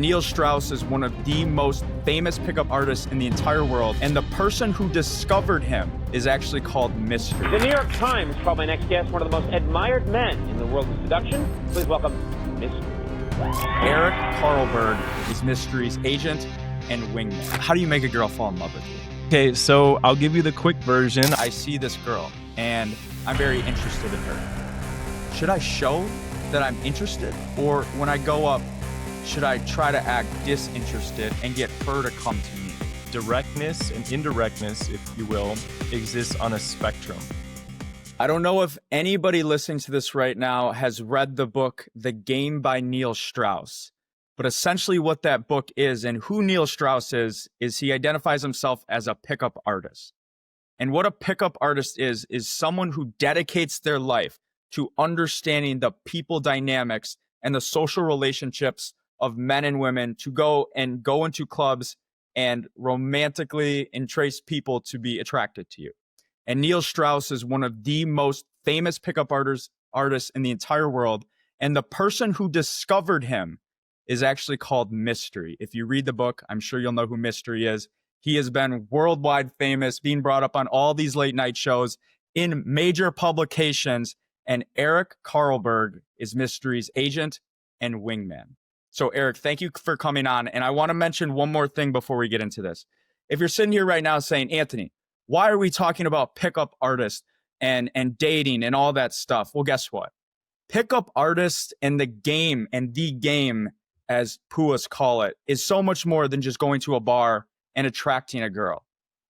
Neil Strauss is one of the most famous pickup artists in the entire world, and the person who discovered him is actually called Mystery. The New York Times called my next guest one of the most admired men in the world of seduction. Please welcome Mystery. Erik Carlberg is Mystery's agent and wingman. How do you make a girl fall in love with you? Okay, so I'll give you the quick version. I see this girl, and I'm very interested in her. Should I show that I'm interested? Or when I go up, should I try to act disinterested and get her to come to me? Directness and indirectness, if you will, exists on a spectrum. I don't know if anybody listening to this right now has read the book, The Game by Neil Strauss. But essentially what that book is and who Neil Strauss is he identifies himself as a pickup artist. And what a pickup artist is someone who dedicates their life to understanding the people dynamics and the social relationships of men and women, to go into clubs and romantically entice people to be attracted to you. And Neil Strauss is one of the most famous pickup artists in the entire world. And the person who discovered him is actually called Mystery. If you read the book, I'm sure you'll know who Mystery is. He has been worldwide famous, being brought up on all these late night shows in major publications. And Erik Carlberg is Mystery's agent and wingman. So Erik, thank you for coming on. And I want to mention one more thing before we get into this. If you're sitting here right now saying, Anthony, why are we talking about pickup artists and dating and all that stuff? Well, guess what? Pickup artists and the game, as Puas call it, is so much more than just going to a bar and attracting a girl.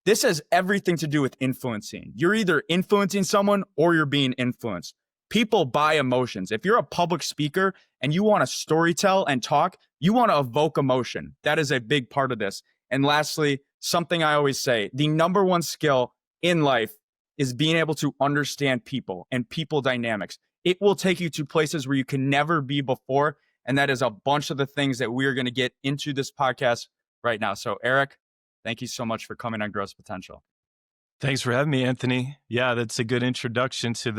This has everything to do with influencing. You're either influencing someone or you're being influenced. People buy emotions. If you're a public speaker and you want to storytell and talk, you want to evoke emotion. That is a big part of this. And lastly, something I always say, the number one skill in life is being able to understand people and people dynamics. It will take you to places where you can never be before. And that is a bunch of the things that we're going to get into this podcast right now. So Erik, thank you so much for coming on Gross Potential. Thanks for having me, Anthony. Yeah, that's a good introduction to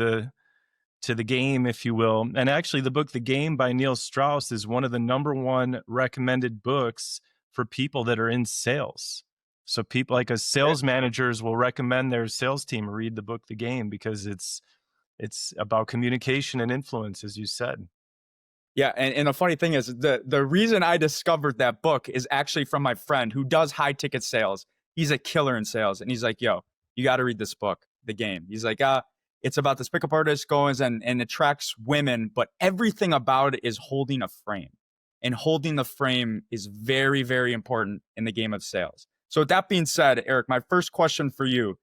the game, if you will. And actually, the book, The Game by Neil Strauss, is one of the number one recommended books for people that are in sales. So people like as sales managers will recommend their sales team read the book, The Game, because it's about communication and influence, as you said. Yeah, and the funny thing is, the reason I discovered that book is actually from my friend who does high ticket sales. He's a killer in sales, and he's like, yo, you got to read this book, The Game. He's like, it's about this pickup artist goes and attracts women, but everything about it is holding a frame. And holding the frame is very, very important in the game of sales. So with that being said, Erik, my first question for you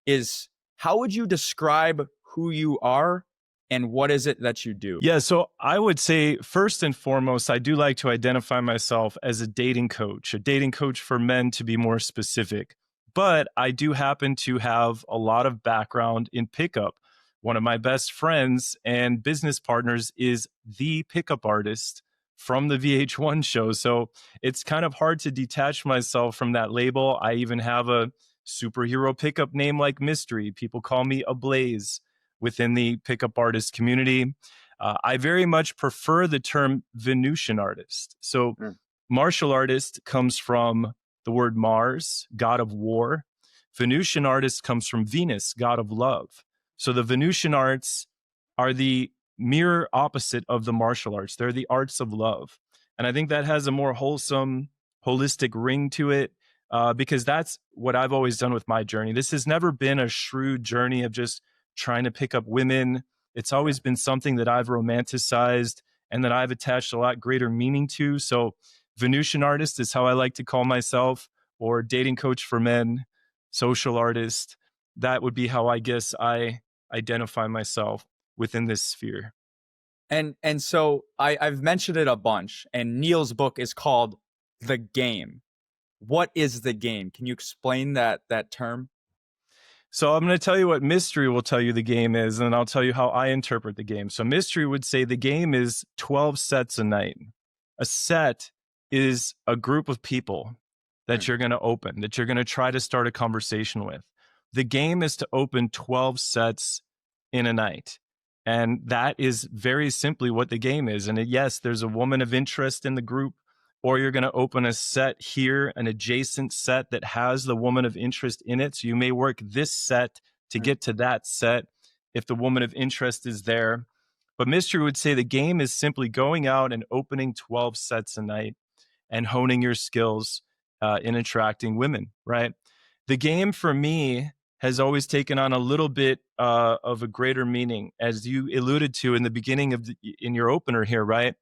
is, how would you describe who you are and what is it that you do? Yeah, so I would say first and foremost, I do like to identify myself as a dating coach for men to be more specific. But I do happen to have a lot of background in pickup. One of my best friends and business partners is the pickup artist from the VH1 show. So it's kind of hard to detach myself from that label. I even have a superhero pickup name like Mystery. People call me Ablaze within the pickup artist community. I very much prefer the term Venusian artist. So martial artist comes from the word Mars, god of war. Venusian artist comes from Venus, god of love. So the Venusian arts are the mirror opposite of the martial arts. They're the arts of love. And I think that has a more wholesome, holistic ring to it, because that's what I've always done with my journey. This has never been a shrewd journey of just trying to pick up women. It's always been something that I've romanticized and that I've attached a lot greater meaning to. So Venusian artist is how I like to call myself, or dating coach for men, social artist. That would be how I guess I identify myself within this sphere. And so I've mentioned it a bunch, and Neil's book is called The Game. What is the game? Can you explain that term? So I'm going to tell you what Mystery will tell you the game is, and I'll tell you how I interpret the game. So Mystery would say the game is 12 sets a night. A set is a group of people that you're going to open, that you're going to try to start a conversation with. The game is to open 12 sets in a night. And that is very simply what the game is. And yes, there's a woman of interest in the group, or you're going to open a set here, an adjacent set that has the woman of interest in it. So you may work this set to get to that set if the woman of interest is there. But Mystery would say the game is simply going out and opening 12 sets a night and honing your skills in attracting women, right? The game for me has always taken on a little bit of a greater meaning, as you alluded to in the beginning of in your opener here, right?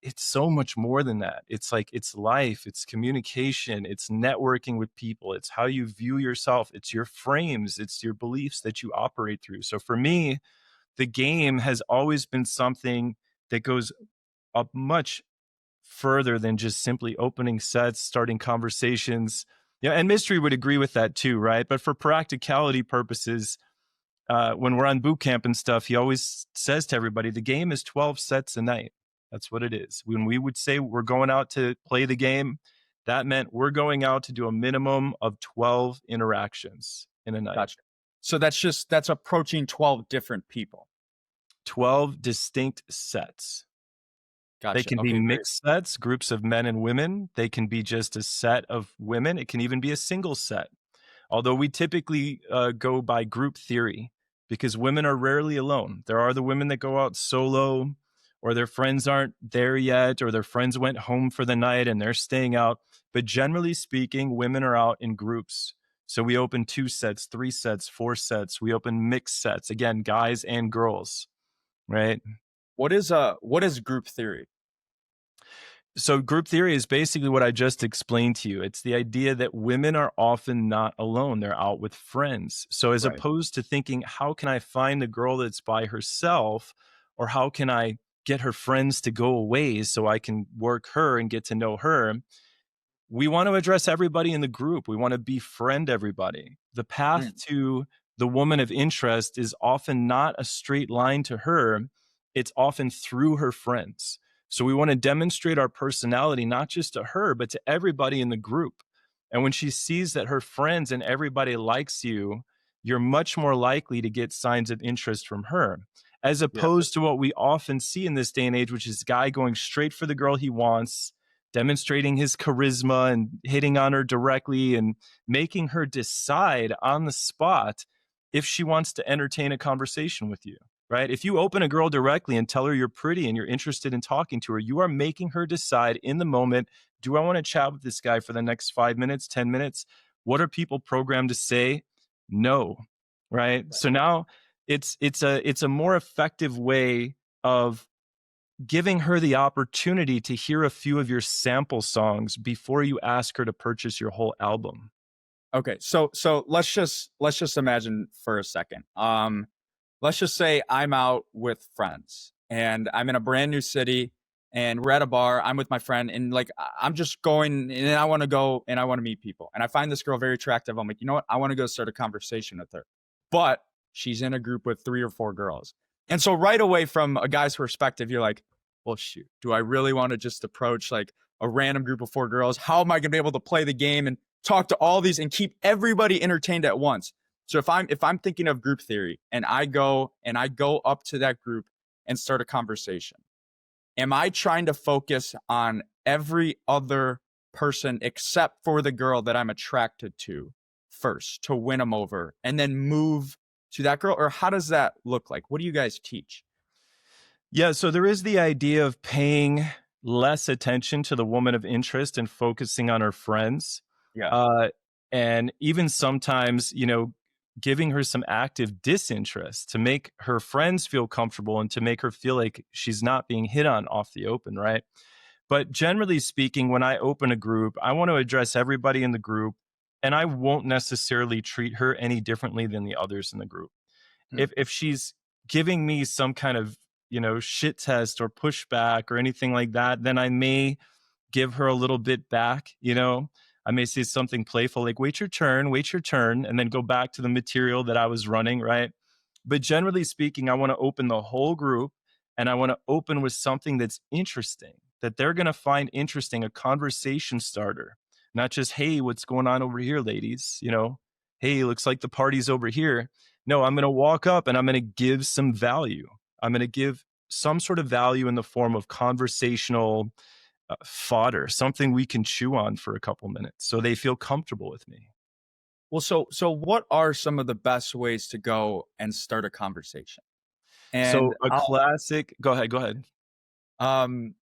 It's so much more than that. It's like, it's life, it's communication, it's networking with people, it's how you view yourself, it's your frames, it's your beliefs that you operate through. So for me, the game has always been something that goes up much further than just simply opening sets, starting conversations. Yeah, and Mystery would agree with that too, right? But for practicality purposes, when we're on boot camp and stuff, he always says to everybody, the game is 12 sets a night. That's what it is. When we would say we're going out to play the game, that meant we're going out to do a minimum of 12 interactions in a night. Gotcha. So that's approaching 12 different people. 12 distinct sets. Gotcha. They can be mixed sets, groups of men and women. They can be just a set of women. It can even be a single set. Although we typically go by group theory, because women are rarely alone. There are the women that go out solo, or their friends aren't there yet, or their friends went home for the night and they're staying out. But generally speaking, women are out in groups. So we open 2 sets, 3 sets, 4 sets. We open mixed sets, again, guys and girls, right? What is group theory? So group theory is basically what I just explained to you. It's the idea that women are often not alone. They're out with friends. So as opposed to thinking, how can I find a girl that's by herself, or how can I get her friends to go away so I can work her and get to know her? We want to address everybody in the group. We want to befriend everybody. The path to the woman of interest is often not a straight line to her. It's often through her friends. So we want to demonstrate our personality, not just to her, but to everybody in the group. And when she sees that her friends and everybody likes you, you're much more likely to get signs of interest from her, as opposed to what we often see in this day and age, which is a guy going straight for the girl he wants, demonstrating his charisma and hitting on her directly and making her decide on the spot if she wants to entertain a conversation with you. Right? If you open a girl directly and tell her you're pretty and you're interested in talking to her, you are making her decide in the moment, do I want to chat with this guy for the next 5 minutes, 10 minutes? What are people programmed to say? No. Right? So now it's a more effective way of giving her the opportunity to hear a few of your sample songs before you ask her to purchase your whole album. Okay. So let's just imagine for a second. Let's just say I'm out with friends and I'm in a brand new city and we're at a bar. I'm with my friend and like, I'm just going and I want to go and I want to meet people. And I find this girl very attractive. I'm like, you know what? I want to go start a conversation with her, but she's in a group with 3 or 4 girls. And so right away from a guy's perspective, you're like, well, shoot, do I really want to just approach like a random group of 4 girls? How am I going to be able to play the game and talk to all these and keep everybody entertained at once? So if I'm thinking of group theory and I go up to that group and start a conversation, am I trying to focus on every other person except for the girl that I'm attracted to first to win them over and then move to that girl? Or how does that look like? What do you guys teach? Yeah, so there is the idea of paying less attention to the woman of interest and focusing on her friends. Yeah. And even sometimes, giving her some active disinterest to make her friends feel comfortable and to make her feel like she's not being hit on off the open, right? But generally speaking, when I open a group, I want to address everybody in the group, and I won't necessarily treat her any differently than the others in the group. If she's giving me some kind of, shit test or pushback or anything like that, then I may give her a little bit back, I may say something playful like, wait your turn, and then go back to the material that I was running, right? But generally speaking, I want to open the whole group and I want to open with something that's interesting, that they're going to find interesting, a conversation starter, not just, hey, what's going on over here, ladies? Hey, looks like the party's over here. No, I'm going to walk up and I'm going to give some value. I'm going to give some sort of value in the form of conversational fodder, something we can chew on for a couple minutes so they feel comfortable with me. Well, so what are some of the best ways to go and start a conversation? So And a classic, go ahead.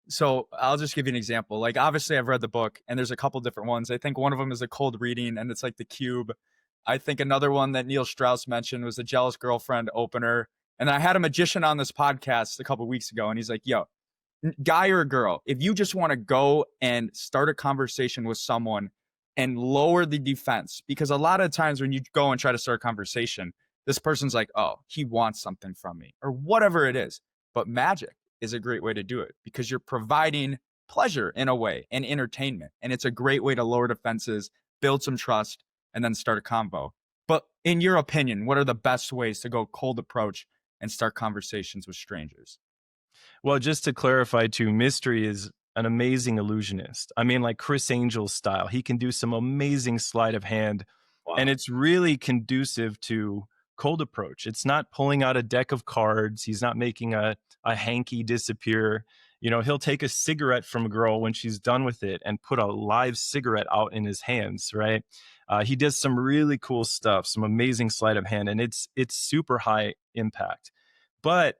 so I'll just give you an example. Like, obviously I've read the book and there's a couple different ones. I think one of them is a cold reading and it's like the cube. I think another one that Neil Strauss mentioned was the jealous girlfriend opener. And I had a magician on this podcast a couple weeks ago and he's like, yo, guy or girl, if you just want to go and start a conversation with someone and lower the defense, because a lot of times when you go and try to start a conversation, this person's like, oh, he wants something from me or whatever it is. But magic is a great way to do it because you're providing pleasure in a way and entertainment. And it's a great way to lower defenses, build some trust, and then start a convo. But in your opinion, what are the best ways to go cold approach and start conversations with strangers? Well, just to clarify too, Mystery is an amazing illusionist. I mean, like Chris Angel's style. He can do some amazing sleight of hand. Wow. And it's really conducive to cold approach. It's not pulling out a deck of cards. He's not making a hanky disappear. You know, he'll take a cigarette from a girl when she's done with it and put a live cigarette out in his hands, right? He does some really cool stuff, some amazing sleight of hand, and it's super high impact. But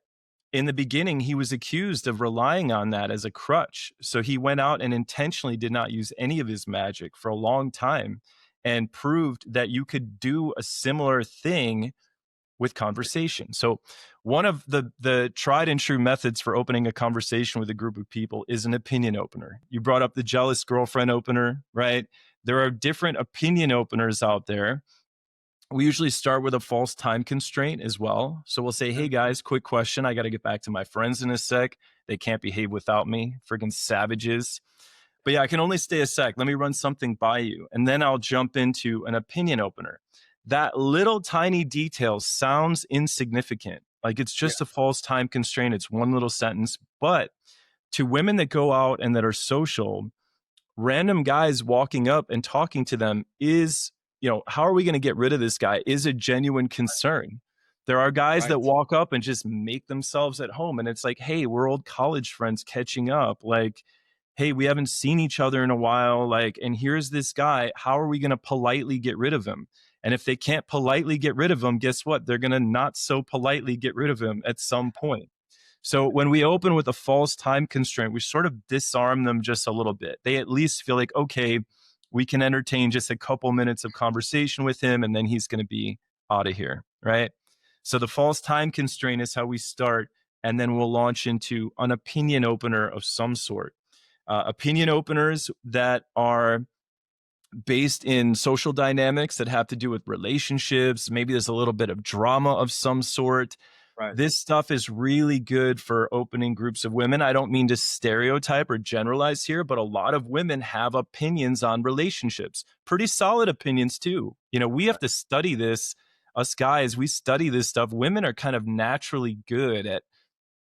in the beginning, he was accused of relying on that as a crutch. So he went out and intentionally did not use any of his magic for a long time and proved that you could do a similar thing with conversation. So one of the tried and true methods for opening a conversation with a group of people is an opinion opener. You brought up the jealous girlfriend opener, right? There are different opinion openers out there. We usually start with a false time constraint as well. So we'll say, hey guys, quick question. I got to get back to my friends in a sec. They can't behave without me. Friggin' savages. But yeah, I can only stay a sec. Let me run something by you. And then I'll jump into an opinion opener. That little tiny detail sounds insignificant. Like it's just a false time constraint. It's one little sentence. But to women that go out and that are social, random guys walking up and talking to them is, you know, how are we going to get rid of this guy is a genuine concern. There are guys that walk up and just make themselves at home. And it's like, hey, we're old college friends catching up. Like, hey, we haven't seen each other in a while. Like, and here's this guy. How are we going to politely get rid of him? And if they can't politely get rid of him, guess what? They're going to not so politely get rid of him at some point. So when we open with a false time constraint, we sort of disarm them just a little bit. They at least feel like, okay, we can entertain just a couple minutes of conversation with him and then he's going to be out of here, right? So the false time constraint is how we start, and then we'll launch into an opinion opener of some sort. Opinion openers that are based in social dynamics that have to do with relationships. Maybe there's a little bit of drama of some sort. Right. This stuff is really good for opening groups of women. I don't mean to stereotype or generalize here, but a lot of women have opinions on relationships, pretty solid opinions too. You know, we have to study this. Us guys, we study this stuff. Women are kind of naturally good at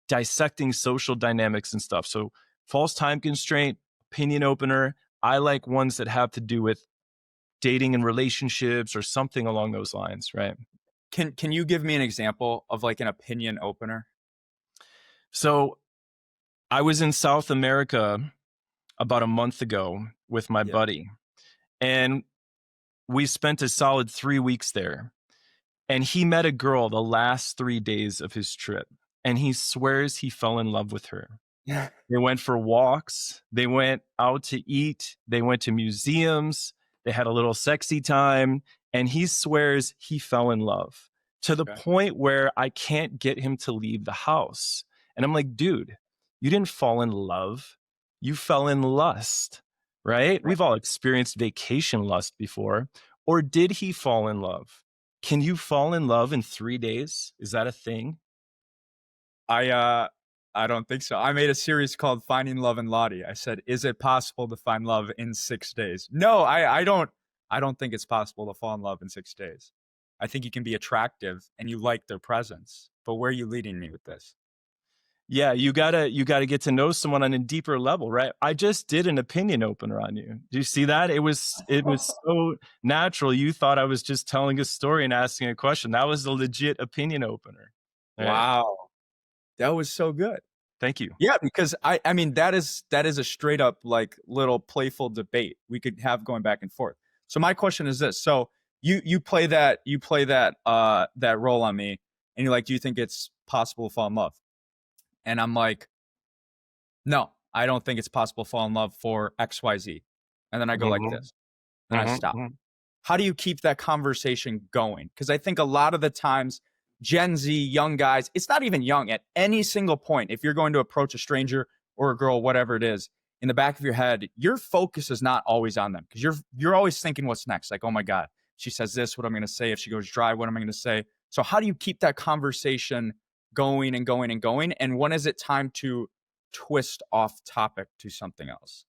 dissecting social dynamics and stuff. So false time constraint, opinion opener. I like ones that have to do with dating and relationships or something along those lines, right? Can you give me an example of like an opinion opener? So I was in South America about a month ago with my buddy, and we spent a solid 3 weeks there. And he met a girl the last 3 days of his trip, and he swears he fell in love with her. They went for walks. They went out to eat. They went to museums. They had a little sexy time. And he swears he fell in love to the point where I can't get him to leave the house. And I'm like, dude, you didn't fall in love. You fell in lust, right? We've all experienced vacation lust before. Or did he fall in love? Can you fall in love in 3 days? Is that a thing? I don't think so. I made a series called Finding Love in Lottie. I said, is it possible to find love in 6 days? No, I don't think it's possible to fall in love in 6 days. I think you can be attractive and you like their presence. But where are you leading me with this? Yeah, you gotta get to know someone on a deeper level, right? I just did an opinion opener on you. Do you see that? It was so natural. You thought I was just telling a story and asking a question. That was a legit opinion opener. Right? Wow. That was so good. Thank you. Yeah, because I mean that is a straight up like little playful debate we could have going back and forth. So my question is this: so you play that that role on me, and you're like, do you think it's possible to fall in love? And I'm like, no, I don't think it's possible to fall in love for XYZ. And then I go like Mhm, this, and I mhm, stop. mhm. How do you keep that conversation going? Because I think a lot of the times, Gen Z, young guys, it's not even young at any single point. If you're going to approach a stranger or a girl, whatever it is, in the back of your head, your focus is not always on them because you're always thinking what's next. Like, oh my God, she says this, what I'm going to say. If she goes dry, what am I going to say? So how do you keep that conversation going and going and going? And when is it time to twist off topic to something else?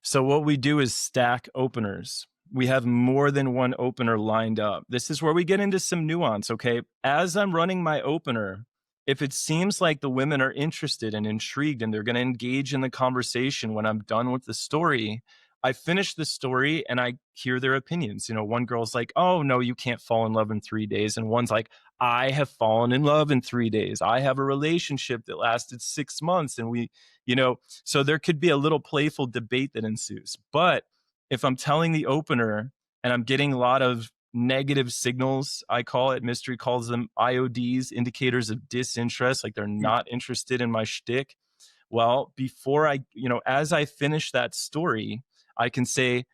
So what we do is stack openers. We have more than one opener lined up. This is where we get into some nuance, okay? As I'm running my opener, if it seems like the women are interested and intrigued and they're going to engage in the conversation when I'm done with the story, I finish the story and I hear their opinions. You know, one girl's like, "Oh, no, you can't fall in love in 3 days." And one's like, "I have fallen in love in 3 days. I have a relationship that lasted 6 months and we, you know, so there could be a little playful debate that ensues. But if I'm telling the opener and I'm getting a lot of negative signals, I call it, Mystery calls them IODs, indicators of disinterest, like they're not interested in my shtick. Well, before I, you know, as I finish that story, I can say,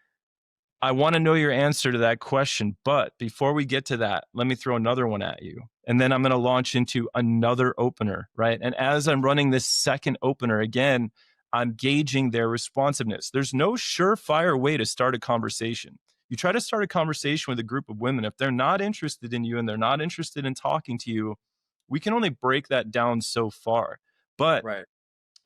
I want to know your answer to that question. But before we get to that, let me throw another one at you. And then I'm going to launch into another opener, right? And as I'm running this second opener, again, I'm gauging their responsiveness. There's no surefire way to start a conversation. You try to start a conversation with a group of women. If they're not interested in you and they're not interested in talking to you, we can only break that down so far. But Right.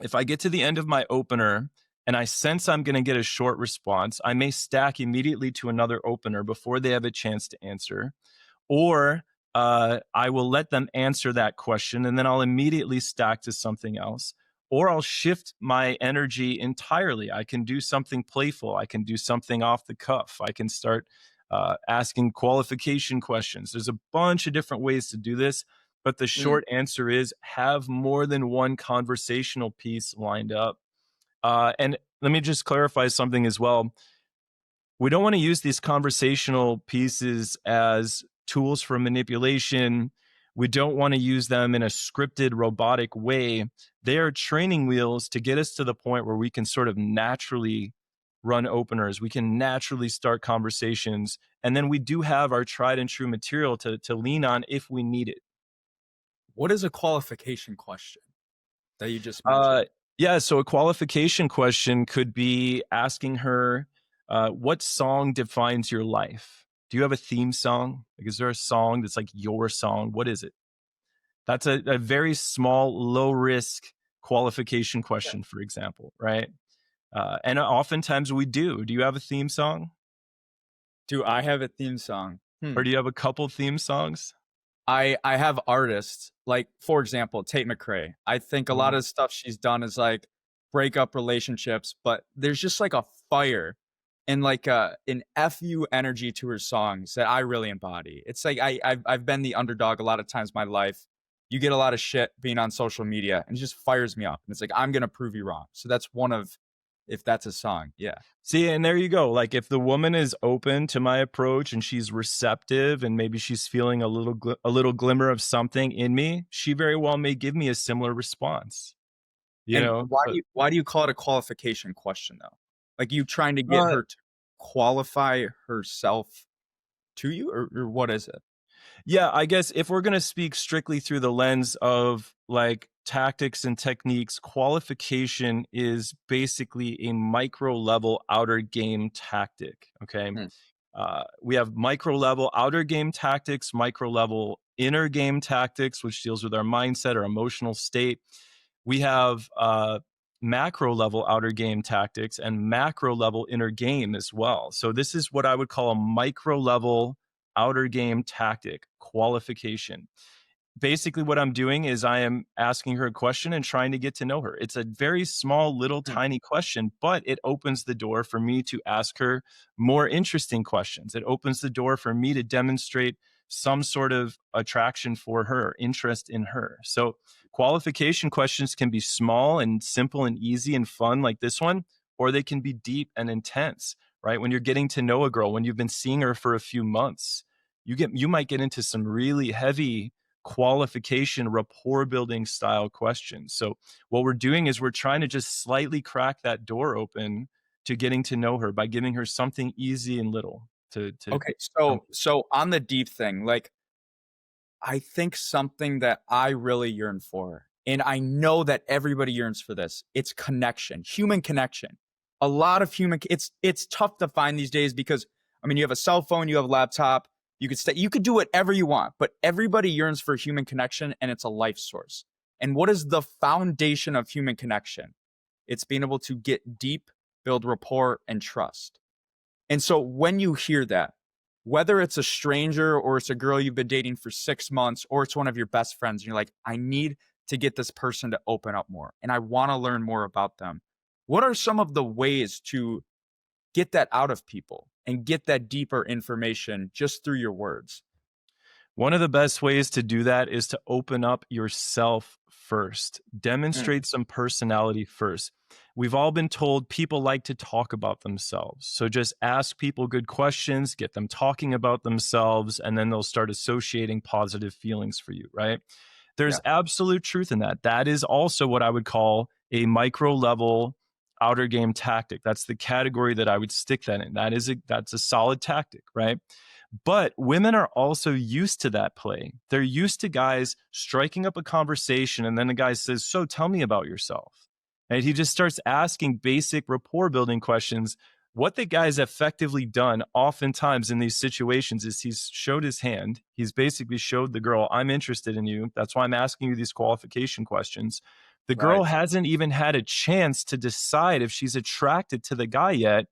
if I get to the end of my opener and I sense I'm going to get a short response, I may stack immediately to another opener before they have a chance to answer. Or I will let them answer that question and then I'll immediately stack to something else. Or I'll shift my energy entirely. I can do something playful. I can do something off the cuff. I can start asking qualification questions. There's a bunch of different ways to do this. But the Mm. short answer is have more than one conversational piece lined up. And let me just clarify something as well. We don't want to use these conversational pieces as tools for manipulation. We don't want to use them in a scripted, robotic way. They are training wheels to get us to the point where we can sort of naturally run openers. We can naturally start conversations. And then we do have our tried and true material to lean on if we need it. What is a qualification question that you just Uh, mentioned? yeah, so a qualification question could be asking her, what song defines your life? Do you have a theme song? Like, is there a song that's like your song? What is it? That's a very small, low risk qualification question, for example, right? And oftentimes we do. Do you have a theme song? Do I have a theme song? Or do you have a couple theme songs? I have artists like, for example, Tate McRae. I think a lot Mhm. of stuff she's done is like break up relationships, but there's just like a fire and like an fu energy to her songs that I really embody. It's like I've been the underdog a lot of times in my life. You get a lot of shit being on social media, and it just fires me up. And it's like I'm gonna prove you wrong. So that's one of, if that's a song, yeah. See, and there you go. Like if the woman is open to my approach and she's receptive and maybe she's feeling a little glimmer of something in me, she very well may give me a similar response. You And know, why do you call it a qualification question though? Like you trying to get uh, her to qualify herself to you, or what is it? yeah, I guess if we're going to speak strictly through the lens of like tactics and techniques, qualification is basically a micro level outer game tactic. Okay. Hmm. We have micro level outer game tactics, micro level inner game tactics, which deals with our mindset, our emotional state. We have macro level outer game tactics and macro level inner game as well. So this is what I would call a micro level outer game tactic qualification. Basically what I'm doing is I am asking her a question and trying to get to know her. It's a very small, little, Hmm. tiny question, but it opens the door for me to ask her more interesting questions. It opens the door for me to demonstrate some sort of attraction for her, interest in her. So qualification questions can be small and simple and easy and fun like this one, or they can be deep and intense, right? When you're getting to know a girl, when you've been seeing her for a few months, you might get into some really heavy qualification, rapport building style questions. So what we're doing is we're trying to just slightly crack that door open to getting to know her by giving her something easy and little to Okay, so on the deep thing, like, I think something that I really yearn for, and I know that everybody yearns for this, it's connection, human connection. A lot of it's tough to find these days because, I mean, you have a cell phone, you have a laptop, you could do whatever you want, but everybody yearns for human connection, and it's a life source. And what is the foundation of human connection? It's being able to get deep, build rapport, and trust. And so when you hear that, whether it's a stranger or it's a girl you've been dating for 6 months or it's one of your best friends, and you're like, I need to get this person to open up more and I want to learn more about them. What are some of the ways to get that out of people and get that deeper information just through your words? One of the best ways to do that is to open up yourself first. Demonstrate some personality first. We've all been told people like to talk about themselves. So just ask people good questions, get them talking about themselves, and then they'll start associating positive feelings for you, right? There's absolute truth in that. That is also what I would call a micro level outer game tactic. That's the category that I would stick that in. That's a solid tactic, right? But women are also used to that play. They're used to guys striking up a conversation and then the guy says, so tell me about yourself. And he just starts asking basic rapport building questions. What the guy's effectively done oftentimes in these situations is he's showed his hand. He's basically showed the girl, I'm interested in you. That's why I'm asking you these qualification questions. The girl hasn't even had a chance to decide if she's attracted to the guy yet.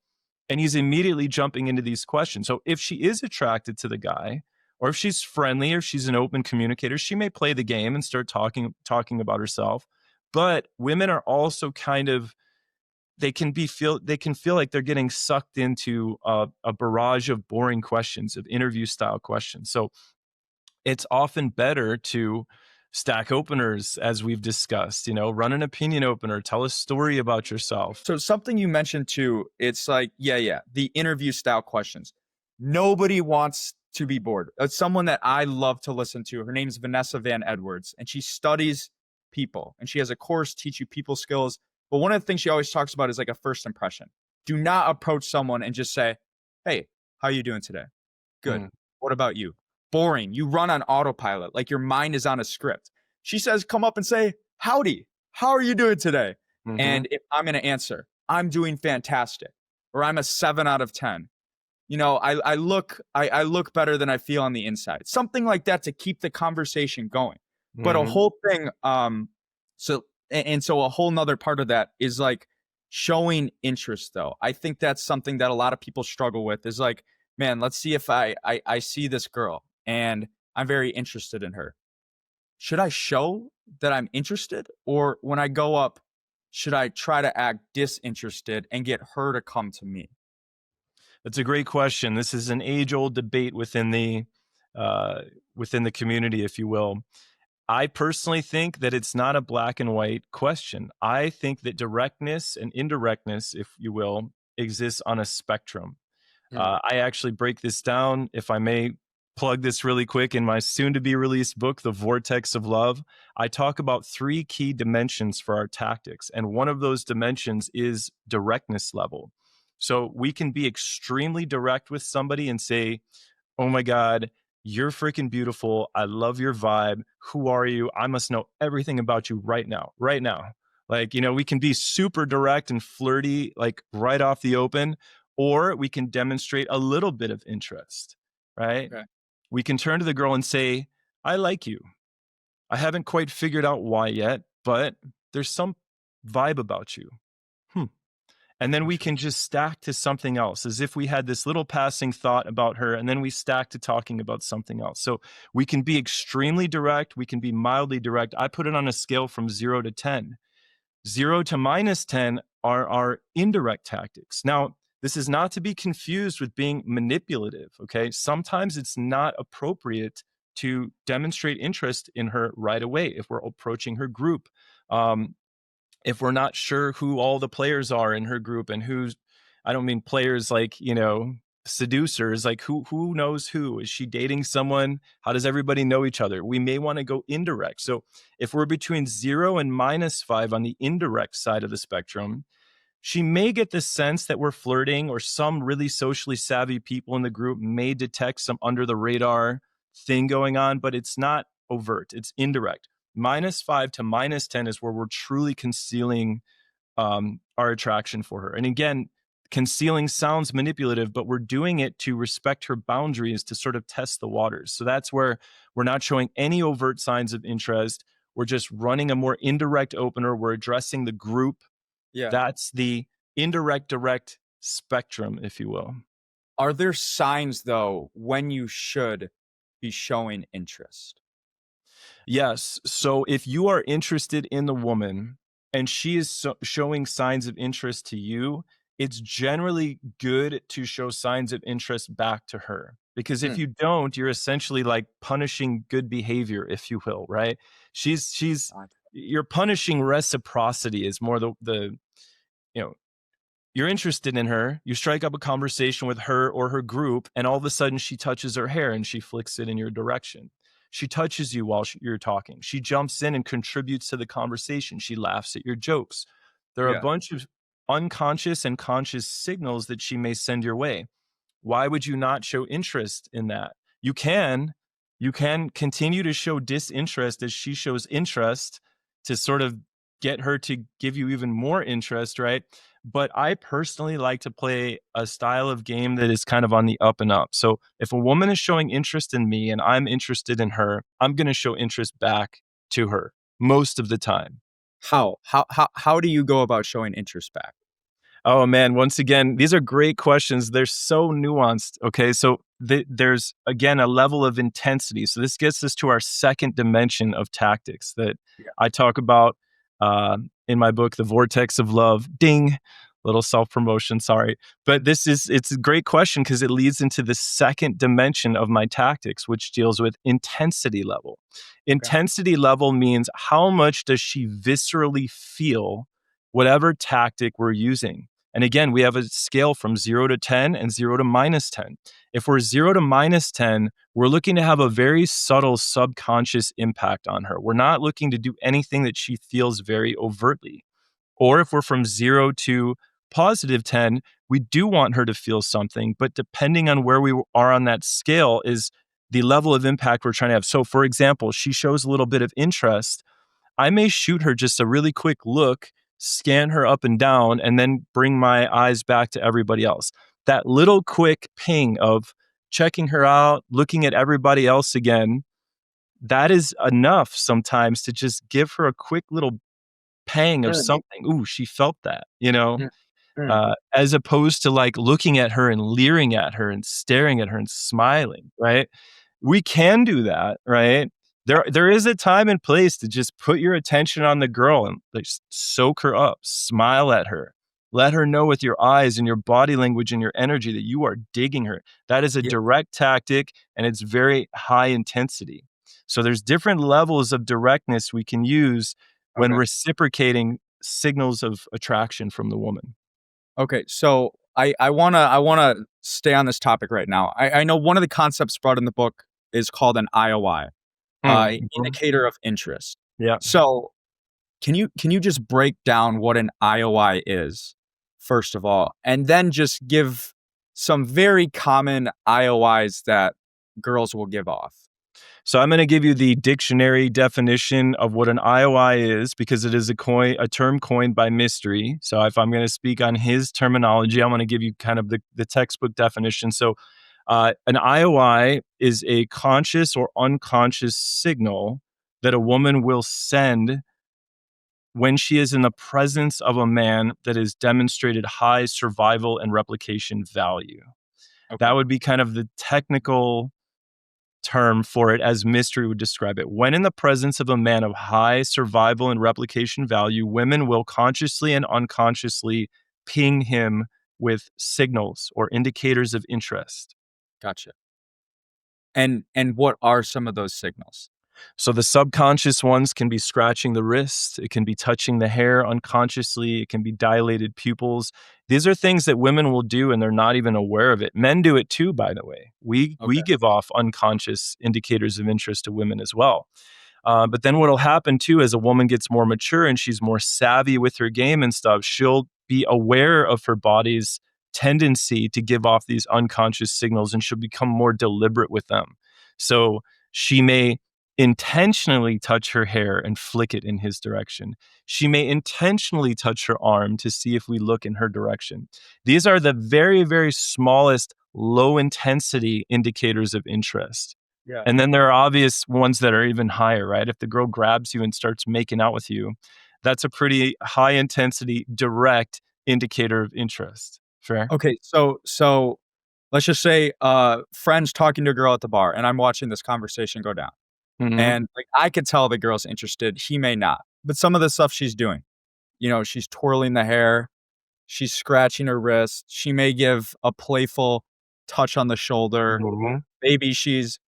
And he's immediately jumping into these questions. So if she is attracted to the guy, or if she's friendly, or she's an open communicator, she may play the game and start talking about herself. But women are also kind of, they can feel like they're getting sucked into a barrage of boring questions, of interview style questions. So it's often better to stack openers, as we've discussed, run an opinion opener, tell a story about yourself. So something you mentioned too, it's like, the interview style questions. Nobody wants to be bored. It's someone that I love to listen to. Her name's Vanessa Van Edwards, and she studies people, and she has a course, Teach You People Skills. But one of the things she always talks about is like a first impression. Do not approach someone and just say, hey, how are you doing today? Good. What about you? Boring. You run on autopilot, like your mind is on a script. She says, come up and say, howdy, how are you doing today? And if I'm going to answer, I'm doing fantastic, or I'm a 7 out of 10. I look better than I feel on the inside. Something like that to keep the conversation going. But a whole thing, so a whole nother part of that is like showing interest though. I think that's something that a lot of people struggle with is like, man, let's see if I see this girl and I'm very interested in her. Should I show that I'm interested? Or when I go up, should I try to act disinterested and get her to come to me? That's a great question. This is an age-old debate within the community, if you will. I personally think that it's not a black and white question. I think that directness and indirectness, if you will, exists on a spectrum. I actually break this down, if I may plug this really quick, in my soon-to-be-released book, The Vortex of Love. I talk about 3 key dimensions for our tactics, and one of those dimensions is directness level. So we can be extremely direct with somebody and say, oh my God, you're freaking beautiful. I love your vibe. Who are you? I must know everything about you right now. Like, we can be super direct and flirty, like right off the open, or we can demonstrate a little bit of interest, right? Okay. We can turn to the girl and say, I like you. I haven't quite figured out why yet, but there's some vibe about you. And then we can just stack to something else, as if we had this little passing thought about her, and then we stack to talking about something else. So we can be extremely direct. We can be mildly direct. I put it on a scale from 0 to 10. 0 to -10 are our indirect tactics. Now, This is not to be confused with being manipulative, okay? Sometimes it's not appropriate to demonstrate interest in her right away if we're approaching her group. If we're not sure who all the players are in her group and who's, I don't mean players like, seducers, like who knows who. Is she dating someone? How does everybody know each other? We may want to go indirect. So if we're between 0 and -5 on the indirect side of the spectrum, she may get the sense that we're flirting, or some really socially savvy people in the group may detect some under the radar thing going on, but it's not overt, it's indirect. -5 to -10 is where we're truly concealing our attraction for her. And again, concealing sounds manipulative, but we're doing it to respect her boundaries, to sort of test the waters. So that's where we're not showing any overt signs of interest. We're just running a more indirect opener. We're addressing the group. Yeah. That's the indirect direct spectrum, if you will. Are there signs, though, when you should be showing interest? Yes. So if you are interested in the woman and she is showing signs of interest to you, it's generally good to show signs of interest back to her. Because if you don't, you're essentially like punishing good behavior, if you will, right? You're punishing reciprocity is more the you're interested in her, you strike up a conversation with her or her group, and all of a sudden she touches her hair and she flicks it in your direction. She touches you while you're talking. She jumps in and contributes to the conversation. She laughs at your jokes. There are a bunch of unconscious and conscious signals that she may send your way. Why would you not show interest in that? You can continue to show disinterest as she shows interest to sort of get her to give you even more interest, right? But I personally like to play a style of game that is kind of on the up and up. So if a woman is showing interest in me and I'm interested in her, I'm going to show interest back to her most of the time. How do you go about showing interest back? Oh man, once again, these are great questions. They're so nuanced. Okay, so there's again a level of intensity. So this gets us to our second dimension of tactics that I talk about in my book, The Vortex of Love. Ding, little self-promotion, sorry. But it's a great question because it leads into the second dimension of my tactics, which deals with intensity level. Intensity level means how much does she viscerally feel whatever tactic we're using. And again, we have a scale from 0 to 10 and 0 to -10. If we're 0 to -10, we're looking to have a very subtle subconscious impact on her. We're not looking to do anything that she feels very overtly. Or if we're from 0 to +10, we do want her to feel something, but depending on where we are on that scale is the level of impact we're trying to have. So for example, she shows a little bit of interest. I may shoot her just a really quick look, scan her up and down, and then bring my eyes back to everybody else. That little quick ping of checking her out, looking at everybody else again, that is enough sometimes to just give her a quick little pang of something. Ooh, she felt that, as opposed to like looking at her and leering at her and staring at her and smiling, right? We can do that, right? There is a time and place to just put your attention on the girl and like soak her up, smile at her, let her know with your eyes and your body language and your energy that you are digging her. That is a direct tactic and it's very high intensity. So there's different levels of directness we can use when reciprocating signals of attraction from the woman. Okay, so I wanna stay on this topic right now. I know one of the concepts brought in the book is called an IOI, indicator of interest. Yeah. So can you just break down what an IOI is, first of all, and then just give some very common IOIs that girls will give off? So I'm going to give you the dictionary definition of what an IOI is because it is a term coined by Mystery. So if I'm going to speak on his terminology, I'm going to give you kind of the textbook definition. So an IOI is a conscious or unconscious signal that a woman will send when she is in the presence of a man that has demonstrated high survival and replication value. That would be kind of the technical term for it as Mystery would describe it. When in the presence of a man of high survival and replication value, women will consciously and unconsciously ping him with signals or indicators of interest. Gotcha. And what are some of those signals? So the subconscious ones can be scratching the wrist, it can be touching the hair unconsciously, it can be dilated pupils. These are things that women will do and they're not even aware of it. Men do it too, by the way. We Okay. give off unconscious indicators of interest to women as well. But then what'll happen too, as a woman gets more mature and she's more savvy with her game and stuff, she'll be aware of her body's tendency to give off these unconscious signals and she'll become more deliberate with them. So she may intentionally touch her hair and flick it in his direction. She may intentionally touch her arm to see if we look in her direction. These are the very, very smallest low intensity indicators of interest. Yeah. And then there are obvious ones that are even higher, right? If the girl grabs you and starts making out with you, that's a pretty high intensity, direct indicator of interest. Fair? Okay, so let's just say friends talking to a girl at the bar and I'm watching this conversation go down. Mm-hmm. And like I could tell the girl's interested, he may not. But some of the stuff she's doing, she's twirling the hair, she's scratching her wrist, she may give a playful touch on the shoulder. Mm-hmm. Maybe she's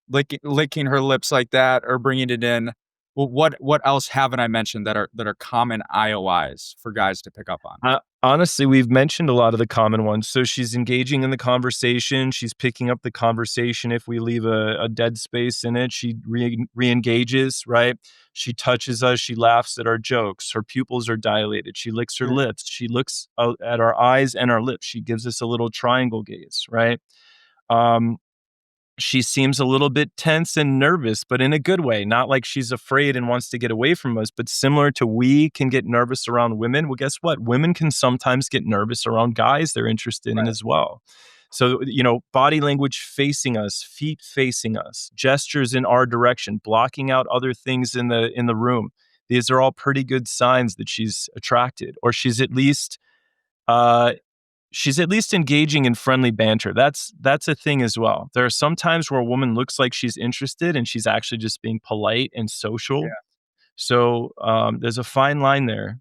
licking her lips like that or bringing it in. Well, what else haven't I mentioned that are common IOIs for guys to pick up on? Honestly, we've mentioned a lot of the common ones. So she's engaging in the conversation. She's picking up the conversation. If we leave a dead space in it, she re-engages, right? She touches us. She laughs at our jokes. Her pupils are dilated. She licks her lips. She looks out at our eyes and our lips. She gives us a little triangle gaze, right? She seems a little bit tense and nervous, but in a good way, not like she's afraid and wants to get away from us, but similar to we can get nervous around women. Well, guess what? Women can sometimes get nervous around guys they're interested in as well. So, body language facing us, feet facing us, gestures in our direction, blocking out other things in the room. These are all pretty good signs that she's attracted, or uh, she's at least engaging in friendly banter. That's a thing as well. There are some times where a woman looks like she's interested and she's actually just being polite and social. Yeah. So there's a fine line there.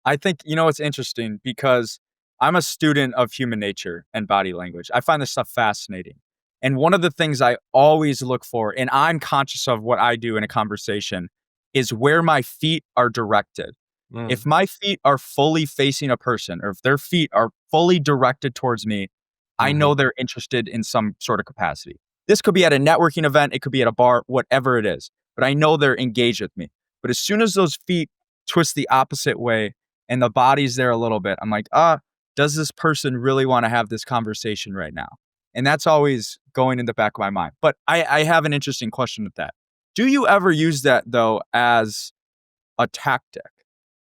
I think, it's interesting because I'm a student of human nature and body language. I find this stuff fascinating. And one of the things I always look for, and I'm conscious of what I do in a conversation, is where my feet are directed. If my feet are fully facing a person or if their feet are fully directed towards me, I know they're interested in some sort of capacity. This could be at a networking event, it could be at a bar, whatever it is, but I know they're engaged with me. But as soon as those feet twist the opposite way and the body's there a little bit, I'm like, does this person really want to have this conversation right now? And that's always going in the back of my mind. But I have an interesting question with that. Do you ever use that, though, as a tactic?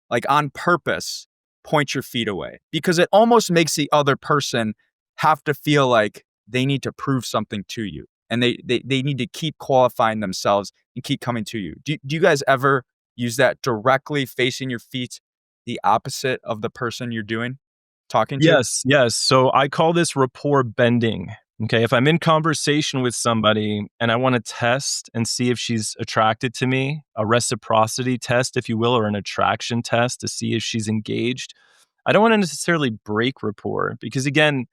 Like on purpose, point your feet away? Because it almost makes the other person have to feel like they need to prove something to you. And they need to keep qualifying themselves and keep coming to you. Do you guys ever use that directly facing your feet the opposite of the person you're talking to? Yes. So I call this rapport bending. Okay. If I'm in conversation with somebody and I want to test and see if she's attracted to me, a reciprocity test, if you will, or an attraction test to see if she's engaged, I don't want to necessarily break rapport because, again,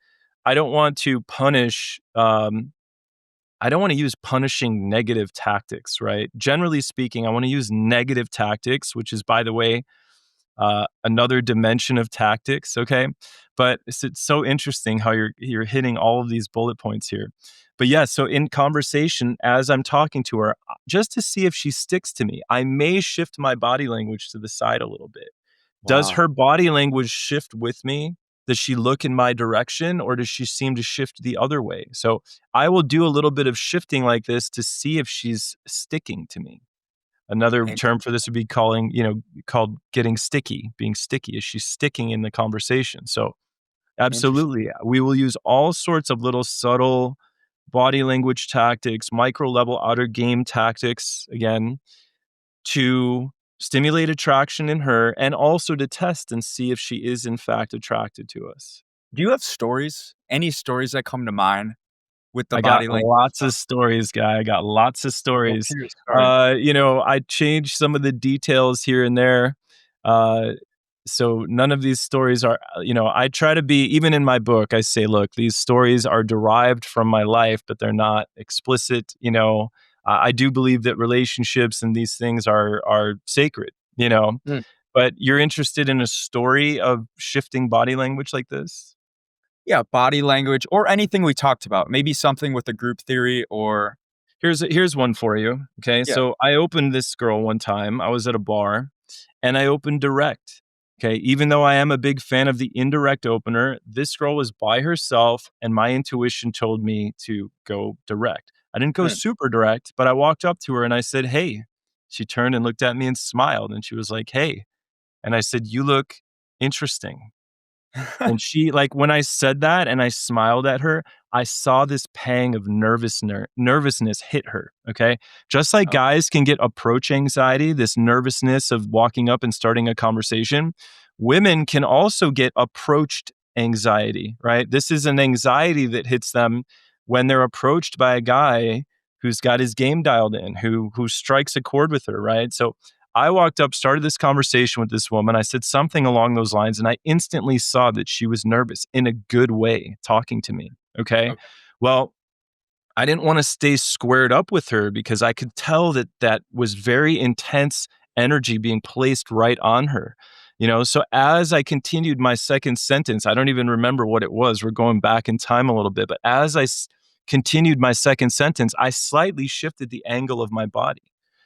I don't want to punish. I don't want to use punishing negative tactics, right? Generally speaking, I want to use negative tactics, which is, by the way, another dimension of tactics. Okay, but it's so interesting how you're hitting all of these bullet points here. But yeah, so in conversation, as I'm talking to her, just to see if she sticks to me, I may shift my body language to the side a little bit. Does Wow. her body language shift with me? Does she look in my direction or does she seem to shift the other way? So I will do a little bit of shifting like this to see if she's sticking to me. Another And term for this would be called getting sticky, being sticky. Is she sticking in the conversation? So interesting. absolutely. We will use all sorts of little subtle body language tactics, micro level outer game tactics, again, to stimulate attraction in her and also to test and see if she is in fact attracted to us. Do you have stories? Any stories that come to mind with the I got body language lots stuff? of stories, guy. I got lots of Let's stories. hear a story. I changed some of the details here and there. Uh, So none of these stories are, I try to be, even in my book, I say, look, these stories are derived from my life, but they're not explicit. I do believe that relationships and these things are sacred, Mm. but you're interested in a story of shifting body language like this? Yeah, body language or anything we talked about. Maybe something with a group theory or Here's one for you. Okay. yeah. So I opened this girl one time. I was at a bar and I opened direct. Okay. Even though I am a big fan of the indirect opener, this girl was by herself and my intuition told me to go direct. I didn't go Mm. super direct, but I walked up to her and I said, "Hey." She turned and looked at me and smiled and she was like, "Hey." And I said, "You look interesting." And she, like, when I said that and I smiled at her, I saw this pang of nervousness hit her, okay? Just like Oh, guys can get approach anxiety, this nervousness of walking up and starting a conversation, women can also get approached anxiety, right? This is an anxiety that hits them when they're approached by a guy who's got his game dialed in, who strikes a chord with her, right? So I walked up, started this conversation with this woman. I said something along those lines, and I instantly saw that she was nervous in a good way talking to me. Okay. okay. Well, I didn't want to stay squared up with her because I could tell that that was very intense energy being placed right on her. So as I continued my second sentence, I don't even remember what it was. We're going back in time a little bit, but as I continued my second sentence, I slightly shifted the angle of my body.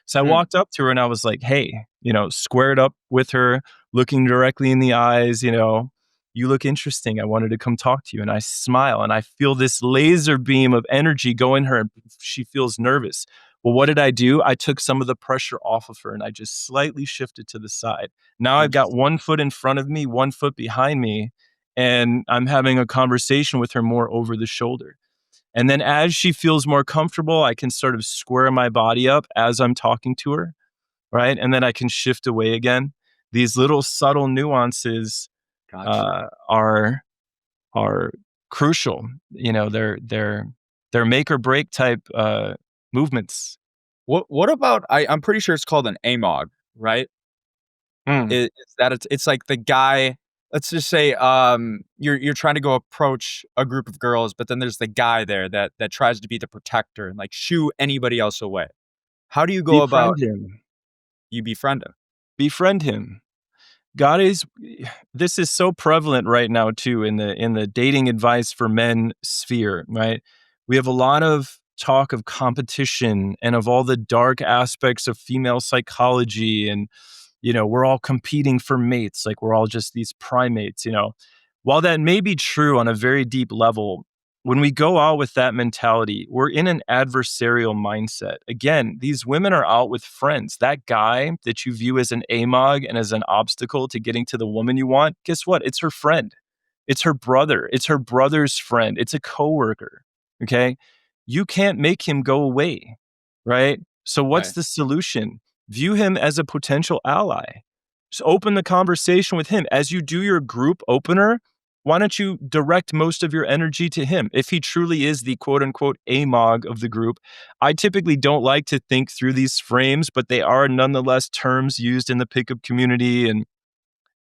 So I Mm. walked up to her and I was like, "Hey," squared up with her, looking directly in the eyes, "You look interesting. I wanted to come talk to you." And I smile and I feel this laser beam of energy go in her and she feels nervous. Well, what did I do? I took some of the pressure off of her and I just slightly shifted to the side. Now I've got Interesting. one foot in front of me, one foot behind me, and I'm having a conversation with her more over the shoulder. And then as she feels more comfortable, I can sort of square my body up as I'm talking to her, right? And then I can shift away again. These little subtle nuances Gotcha. are crucial. They're make or break type movements. What about I'm pretty sure it's called an AMOG, right? Mm. Is that it's like the guy, let's just say you're trying to go approach a group of girls, but then there's the guy there that tries to be the protector and like shoo anybody else away. How do you go about Befriend him. you befriend him? Befriend him. God is this is so prevalent right now too in the dating advice for men sphere, right? We have a lot of talk of competition and of all the dark aspects of female psychology and we're all competing for mates, like we're all just these primates. While that may be true on a very deep level, when we go out with that mentality, we're in an adversarial mindset. Again, these women are out with friends. That guy that you view as an AMOG and as an obstacle to getting to the woman you want, guess what? It's her friend. It's her brother. It's her brother's friend. It's a coworker. Okay. You can't make him go away. Right. So, what's Right. the solution? View him as a potential ally. Just open the conversation with him. As you do your group opener, why don't you direct most of your energy to him? If he truly is the quote unquote AMOG of the group, I typically don't like to think through these frames, but they are nonetheless terms used in the pickup community and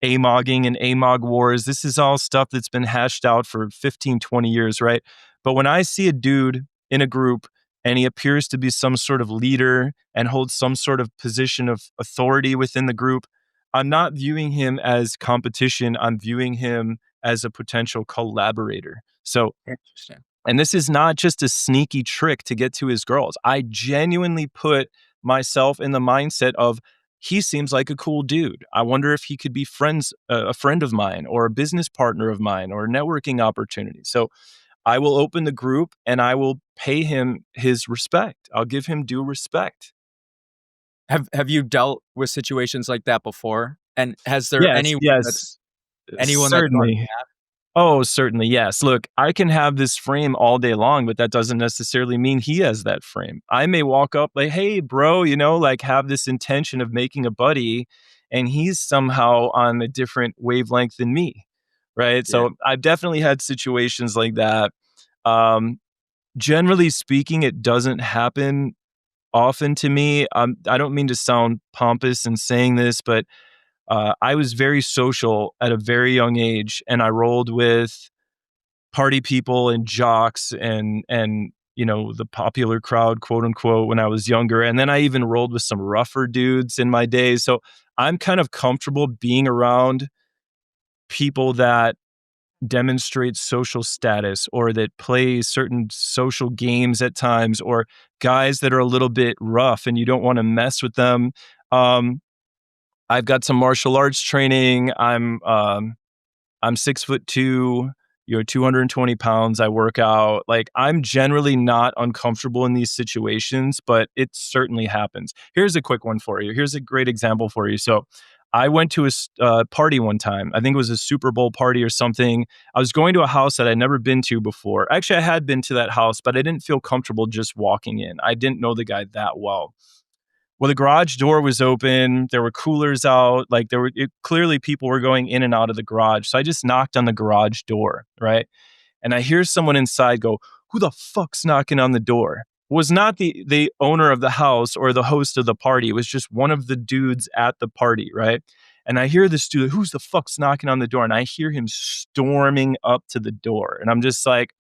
AMOGing and AMOG wars. This is all stuff that's been hashed out for 15, 20 years, right? But when I see a dude in a group and he appears to be some sort of leader and holds some sort of position of authority within the group, I'm not viewing him as competition. I'm viewing him as a potential collaborator. So, Interesting. and this is not just a sneaky trick to get to his girls. I genuinely put myself in the mindset of he seems like a cool dude. I wonder if he could be a friend of mine or a business partner of mine or a networking opportunity. So I will open the group and I will pay him his respect. I'll give him due respect. Have you dealt with situations like that before? And has there Yes, yes, anyone that's gone certainly. Oh, certainly. Yes. Look, I can have this frame all day long, but that doesn't necessarily mean he has that frame. I may walk up like, "Hey, bro," like have this intention of making a buddy, and he's somehow on a different wavelength than me. Right. yeah. So I've definitely had situations like that. Um, Generally speaking, it doesn't happen often to me. I don't mean to sound pompous in saying this, but I was very social at a very young age, and I rolled with party people and jocks and the popular crowd, quote unquote, when I was younger. And then I even rolled with some rougher dudes in my days. So I'm kind of comfortable being around people that demonstrate social status or that play certain social games at times, or guys that are a little bit rough and you don't want to mess with them. I've got some martial arts training. I'm 6'2", 220 pounds. I work out. Like, I'm generally not uncomfortable in these situations, but it certainly happens. Here's a quick one for you. Here's a great example for you. So I went to a party one time. I think it was a Super Bowl party or something. I was going to a house that I'd never been to before. Actually, I had been to that house, but I didn't feel comfortable just walking in. I didn't know the guy that well. Well, the garage door was open. There were coolers out. Like, clearly people were going in and out of the garage. So I just knocked on the garage door, right? And I hear someone inside go, "Who the fuck's knocking on the door?" It was not the owner of the house or the host of the party. It was just one of the dudes at the party, right? And I hear this dude, "Who's the fuck's knocking on the door?" And I hear him storming up to the door. And I'm just like,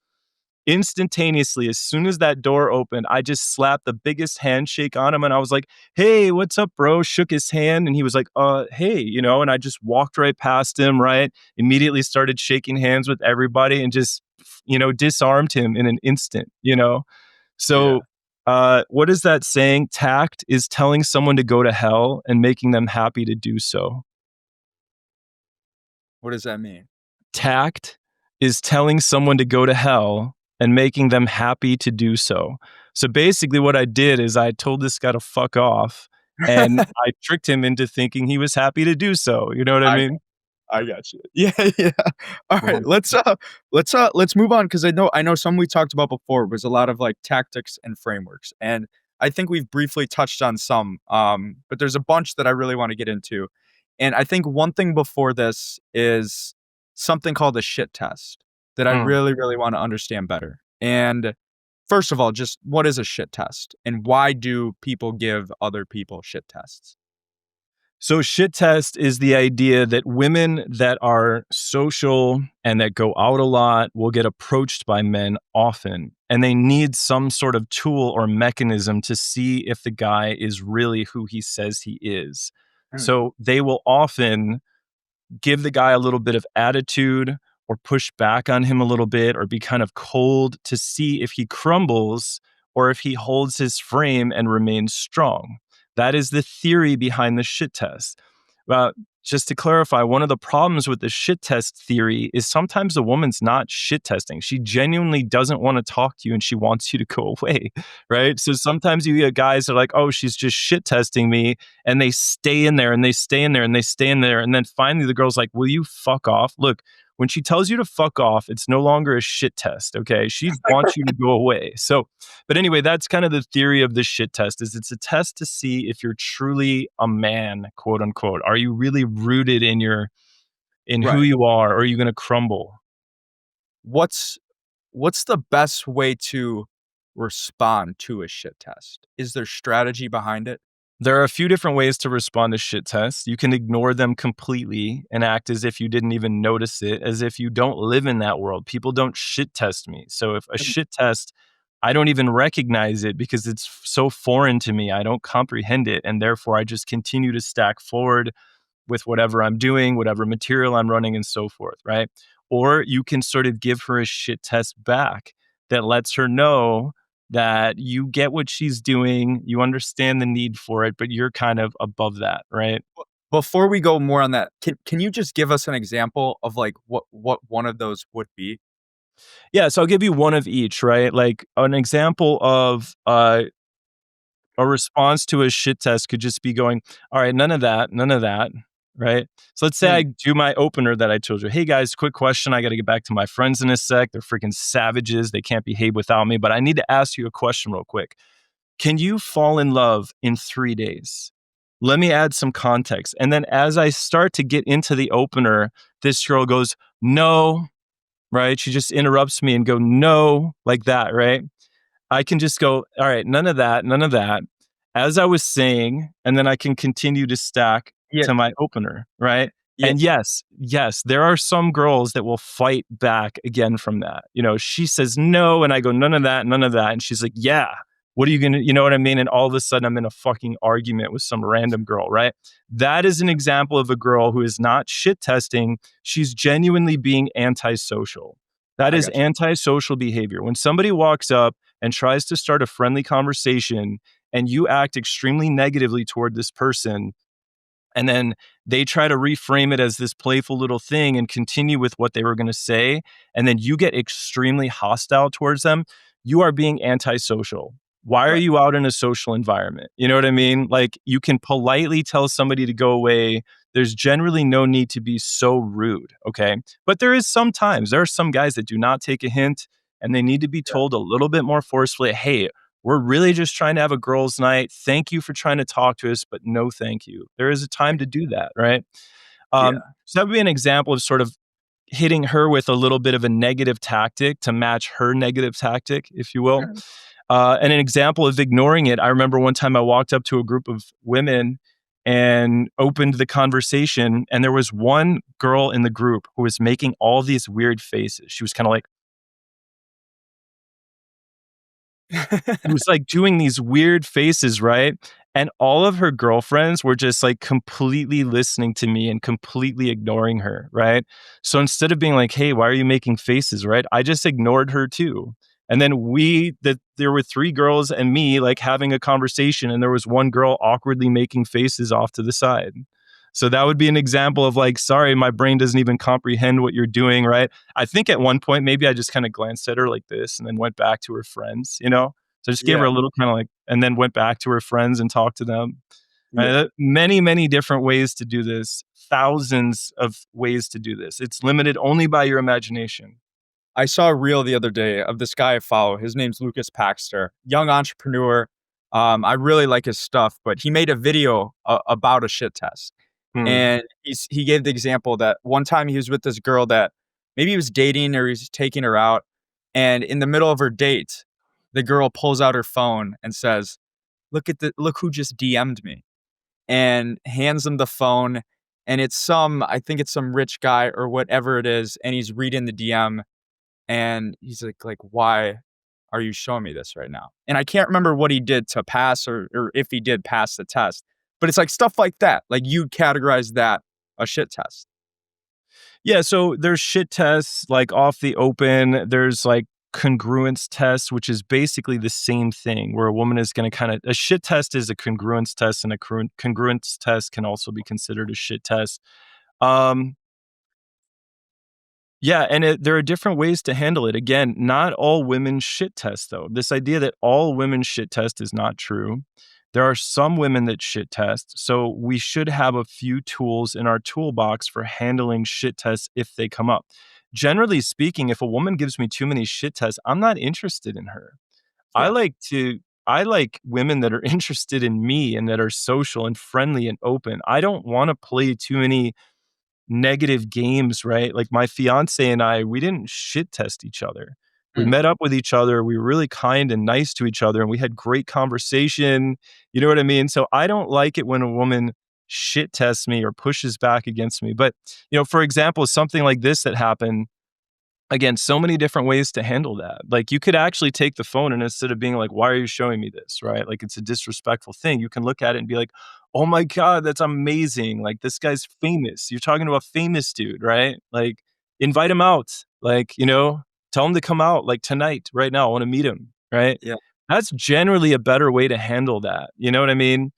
instantaneously, as soon as that door opened, I just slapped the biggest handshake on him. And I was like, "Hey, what's up, bro?" Shook his hand. And he was like, "Hey," and I just walked right past him, right? Immediately started shaking hands with everybody and just, disarmed him in an instant. Yeah. So, what is that saying? Tact is telling someone to go to hell and making them happy to do so. What does that mean? Tact is telling someone to go to hell and making them happy to do so. So basically what I did is I told this guy to fuck off, and I tricked him into thinking he was happy to do so. You know what I I mean? I got you. Yeah, yeah. All right, Well, let's move on, because I know some we talked about before was a lot of like tactics and frameworks, and I think we've briefly touched on some, but there's a bunch that I really want to get into, and I think one thing before this is something called a shit test that I mm. really really want to understand better. And first of all, just what is a shit test, and why do people give other people shit tests? So shit test is the idea that women that are social and that go out a lot will get approached by men often, and they need some sort of tool or mechanism to see if the guy is really who he says he is. Hmm. So they will often give the guy a little bit of attitude or push back on him a little bit or be kind of cold to see if he crumbles or if he holds his frame and remains strong. That is the theory behind the shit test. Well, just to clarify, one of the problems with the shit test theory is sometimes the woman's not shit testing. She genuinely doesn't want to talk to you and she wants you to go away, right? So sometimes you get guys that are like, "Oh, she's just shit testing me." And they stay in there and they stay in there and they stay in there. And then finally the girl's like, "Will you fuck off?" Look, when she tells you to fuck off, it's no longer a shit test, okay? She wants you to go away. So, but anyway, that's kind of the theory of the shit test, is it's a test to see if you're truly a man, quote unquote. Are you really rooted in who Right. you are, or are you going to crumble? What's what's the best way to respond to a shit test? Is there strategy behind it? There are a few different ways to respond to shit tests. You can ignore them completely and act as if you didn't even notice it, as if you don't live in that world. People don't shit test me. So if a Mm. shit test, I don't even recognize it because it's so foreign to me. I don't comprehend it. And therefore, I just continue to stack forward with whatever I'm doing, whatever material I'm running, and so forth, right? Or you can sort of give her a shit test back that lets her know that you get what she's doing, you understand the need for it, but you're kind of above that, right? Before we go more on that, can you just give us an example of like what one of those would be? Yeah, so I'll give you one of each, right? Like an example of a response to a shit test could just be going, "All right, none of that," right? So let's say I Mm. do my opener that I told you. "Hey guys, quick question. I got to get back to my friends in a sec. They're freaking savages. They can't behave without me, but I need to ask you a question real quick. Can you fall in love in 3 days? Let me add some context." And then as I start to get into the opener, this girl goes, "No," right? She just interrupts me and go, "No," like that, right? I can just go, "All right, none of that, none of that," as I was saying, and then I can continue to stack Yeah. to my opener, right? Yeah. And yes, there are some girls that will fight back again from that. She says no, and I go, none of that, none of that. And she's like, yeah, what are you gonna, you know what I mean? And all of a sudden I'm in a fucking argument with some random girl, right? That is an example of a girl who is not shit testing. She's genuinely being antisocial. That I is got you. antisocial behavior. When somebody walks up and tries to start a friendly conversation and you act extremely negatively toward this person, and then they try to reframe it as this playful little thing and continue with what they were going to say, and then you get extremely hostile towards them, you are being antisocial. Why are Right. you out in a social environment? You know what I mean? Like, you can politely tell somebody to go away. There's generally no need to be so rude, okay? But there are some guys that do not take a hint, and they need to be Yeah. told a little bit more forcefully, hey, we're really just trying to have a girls' night. Thank you for trying to talk to us, but no thank you. There is a time to do that, right? Yeah. So that would be an example of sort of hitting her with a little bit of a negative tactic to match her negative tactic, if you will. Okay. And an example of ignoring it, I remember one time I walked up to a group of women and opened the conversation, and there was one girl in the group who was making all these weird faces. She was kind of like, he was like doing these weird faces, right? And all of her girlfriends were just like completely listening to me and completely ignoring her, right? So instead of being like, "Hey, why are you making faces?" right? I just ignored her too. And then there were three girls and me like having a conversation, and there was one girl awkwardly making faces off to the side. So that would be an example of like, sorry, my brain doesn't even comprehend what you're doing, right? I think at one point maybe I just kind of glanced at her like this and then went back to her friends. So I just gave her Yeah. a little kind of like, and then went back to her friends and talked to them. Yeah. Many, many different ways to do this, thousands of ways to do this. It's limited only by your imagination. I saw a reel the other day of this guy I follow. His name's Lucas Paxter, young entrepreneur. I really like his stuff, but he made a video about a shit test. Hmm. And he gave the example that one time he was with this girl that maybe he was dating or he's taking her out. And in the middle of her date, the girl pulls out her phone and says, look who just DM'd me, and hands him the phone. And I think it's some rich guy or whatever it is. And he's reading the DM and he's like, why are you showing me this right now? And I can't remember what he did to pass or if he did pass the test, but it's like stuff like that. Like you'd categorize that a shit test. Yeah, so there's shit tests like off the open. There's like congruence tests, which is basically the same thing, where a woman is going to a shit test is a congruence test, and a congruence test can also be considered a shit test. Um, Yeah, and there are different ways to handle it. Again, not all women shit test, though. This idea that all women shit test is not true. There are some women that shit test, so we should have a few tools in our toolbox for handling shit tests if they come up. Generally speaking, if a woman gives me too many shit tests, I'm not interested in her. I Yeah. like to I like women that are interested in me and that are social and friendly and open. I don't want to play too many negative games, right? Like my fiance and I, we didn't shit test each other. We Mm. met up with each other. We were really kind and nice to each other, and we had great conversation. You know what I mean? So I don't like it when a woman shit tests me or pushes back against me. But, for example, something like this that happened, again, so many different ways to handle that. Like, you could actually take the phone, and instead of being like, why are you showing me this? Right? Like, it's a disrespectful thing. You can look at it and be like, oh my God, that's amazing. Like, this guy's famous. You're talking to a famous dude, right? Like, invite him out. Like, tell him to come out like tonight, right now. I want to meet him. Right. Yeah. That's generally a better way to handle that. You know what I mean?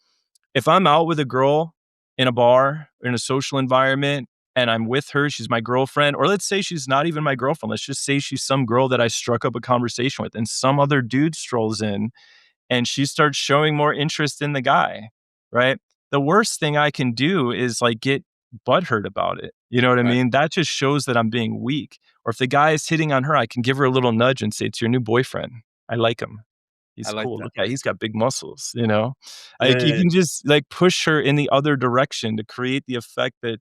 If I'm out with a girl in a bar, in a social environment, and I'm with her, she's my girlfriend, or let's say she's not even my girlfriend. Let's just say she's some girl that I struck up a conversation with, and some other dude strolls in and she starts showing more interest in the guy, right? The worst thing I can do is like get butthurt about it. You know what I Right. mean? That just shows that I'm being weak. Or if the guy is hitting on her, I can give her a little nudge and say, it's your new boyfriend. I like him. I He's like cool. that. Look at, he's got big muscles. Yeah. Like, you Yeah. can just like push her in the other direction to create the effect that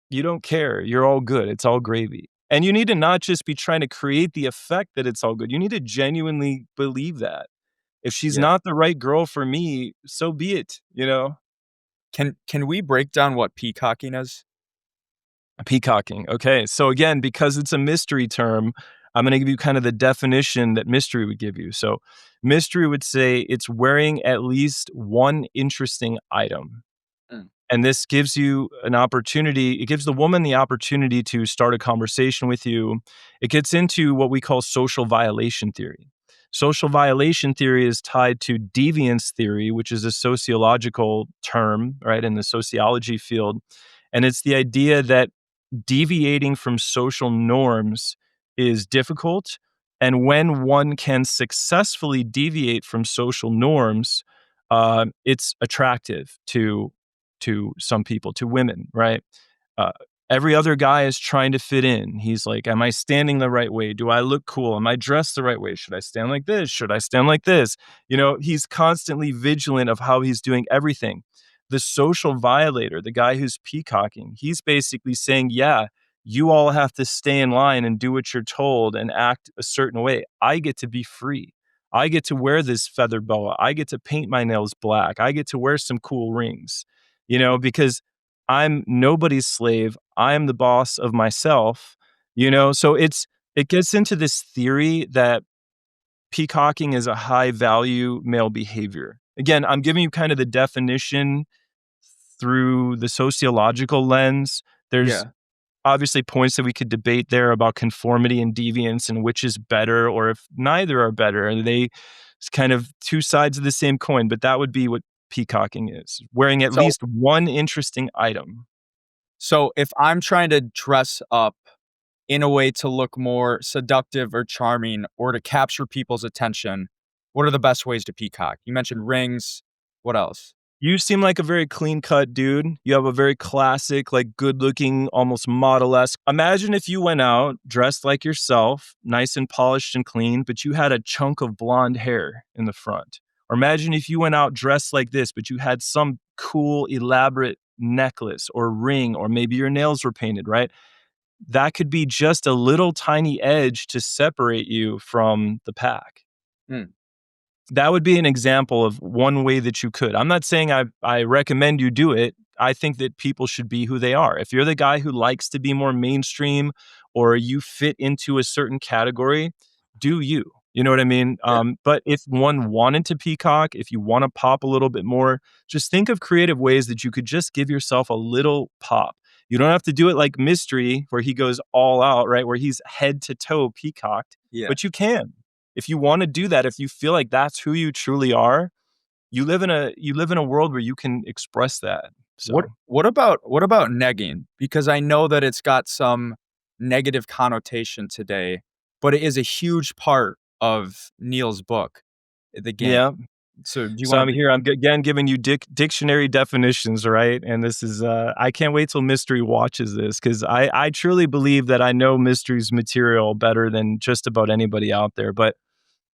you don't care. You're all good. It's all gravy. And you need to not just be trying to create the effect that it's all good. You need to genuinely believe that. If she's Yeah. not the right girl for me, so be it. Can we break down what peacocking is? Peacocking. Okay. So again, because it's a mystery term, I'm going to give you kind of the definition that mystery would give you. So mystery would say it's wearing at least one interesting item. Mm. And this gives you an opportunity. It gives the woman the opportunity to start a conversation with you. It gets into what we call social violation theory. Social violation theory is tied to deviance theory, which is a sociological term, right, in the sociology field. And it's the idea that deviating from social norms is difficult. And when one can successfully deviate from social norms, it's attractive to some people, to women, right? Uh, every other guy is trying to fit in. He's like, am I standing the right way? Do I look cool? Am I dressed the right way? Should I stand like this? Should I stand like this? You know, he's constantly vigilant of how he's doing everything. The social violator, the guy who's peacocking, he's basically saying, yeah, you all have to stay in line and do what you're told and act a certain way. I get to be free. I get to wear this feather boa. I get to paint my nails black. I get to wear some cool rings, because I'm nobody's slave. I am the boss of myself, So it gets into this theory that peacocking is a high value male behavior. Again, I'm giving you kind of the definition through the sociological lens. There's Yeah. obviously points that we could debate there about conformity and deviance and which is better, or if neither are better. It's kind of two sides of the same coin, but that would be what peacocking is, wearing at So least one interesting item. so if I'm trying to dress up in a way to look more seductive or charming or to capture people's attention, what are the best ways to peacock? You mentioned rings. What else? You seem like a very clean cut dude. You have a very classic, like good looking, almost model esque. Imagine if you went out dressed like yourself, nice and polished and clean, but you had a chunk of blonde hair in the front. Or imagine if you went out dressed like this, but you had some cool, elaborate necklace or ring, or maybe your nails were painted, right? That could be just a little tiny edge to separate you from the pack. Mm. That would be an example of one way that you could. I'm not saying I recommend you do it. I think that people should be who they are. If you're the guy who likes to be more mainstream or you fit into a certain category, do you. You know what I mean? Yeah. But if one wanted to peacock, if you want to pop a little bit more, just think of creative ways that you could just give yourself a little pop. You don't have to do it like Mystery, where he goes all out, right? Where he's head to toe peacocked, Yeah. but you can. If you want to do that, if you feel like that's who you truly are, you live in a world where you can express that. What So, what about negging? Because I know that it's got some negative connotation today, but it is a huge part of Neil's book, The Game. yeah. So do you So want I'm to here. I'm again giving you dictionary definitions, right? And this is I can't wait till Mystery watches this, because I truly believe that I know Mystery's material better than just about anybody out there. But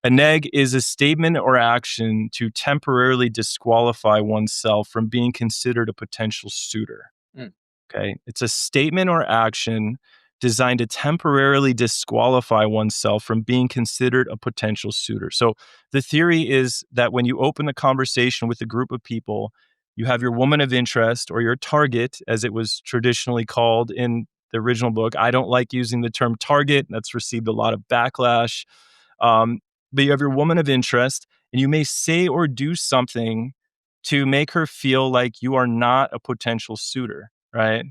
a neg is a statement or action to temporarily disqualify oneself from being considered a potential suitor. Mm. Okay. It's a statement or action designed to temporarily disqualify oneself from being considered a potential suitor. So the theory is that when you open the conversation with a group of people, you have your woman of interest, or your target, as it was traditionally called in the original book. I don't like using the term target. That's received a lot of backlash. Um, but you have your woman of interest, and you may say or do something to make her feel like you are not a potential suitor, right?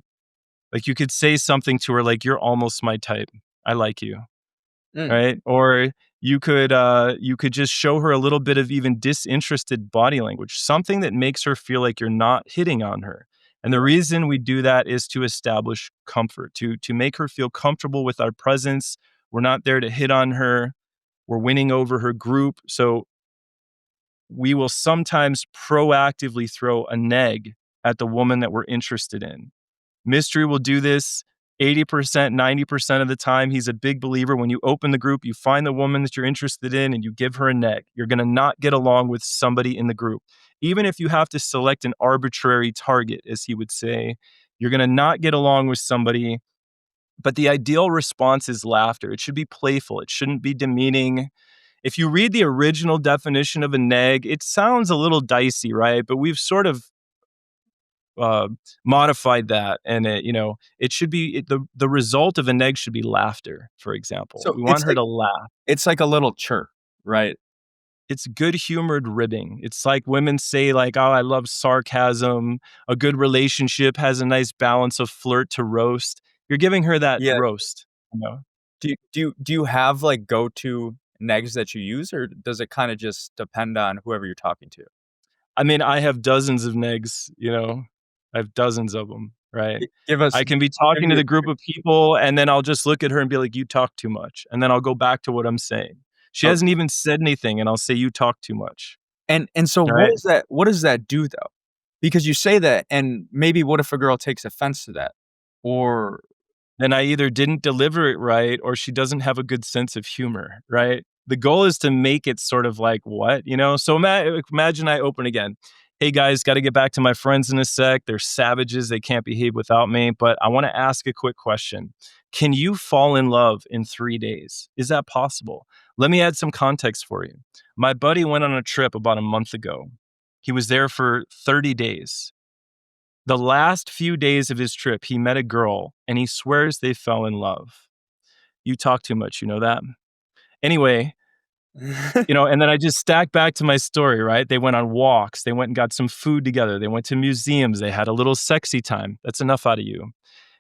Like you could say something to her like, "You're almost my type. I like you." Mm. Right? Or you could just show her a little bit of even disinterested body language, something that makes her feel like you're not hitting on her. And the Yeah. reason we do that is to establish comfort, to make her feel comfortable with our presence. We're not there to hit on her. We're winning over her group. So we will sometimes proactively throw a neg at the woman that we're interested in. Mystery will do this 80%, 90% of the time. He's a big believer. When you open the group, you find the woman that you're interested in and you give her a neg. You're going to not get along with somebody in the group. Even if you have to select an arbitrary target, as he would say, you're going to not get along with somebody. But the ideal response is laughter. It should be playful. It shouldn't be demeaning. If you read the original definition of a neg, it sounds a little dicey, right? But we've sort of modified that, and it should be the result of a neg should be laughter. For example, So we want her to laugh. it's like a little chirp, right? It's good humored ribbing. It's like women say, like, "Oh, I love sarcasm." A good relationship has a nice balance of flirt to roast. You're giving her that Yeah. roast, you know. Do you have like go-to negs that you use, or does it kind of just depend on whoever you're talking to? I mean, I have dozens of negs, I have dozens of them, right? Give us I can be give talking to me the group of people, and then I'll just look at her and be like, "You talk too much." And then I'll go back to what I'm saying. She a, hasn't even said anything, and I'll say, "You talk too much." and so All right? what does that do though? Because you say that, and maybe what if a girl takes offense to that? Or Then I either didn't deliver it right or she doesn't have a good sense of humor, right? The goal is to make it sort of like, what, So imagine I open again. Hey guys, got to get back to my friends in a sec. They're savages. They can't behave without me. But I want to ask a quick question. Can you fall in love in 3 days? Is that possible? Let me add some context for you. My buddy went on a trip about a month ago. He was there for 30 days. The last few days of his trip, he met a girl and he swears they fell in love. You talk too much, you know that? Anyway, and then I just stack back to my story, right? They went on walks, they went and got some food together, they went to museums, they had a little sexy time. That's enough out of you.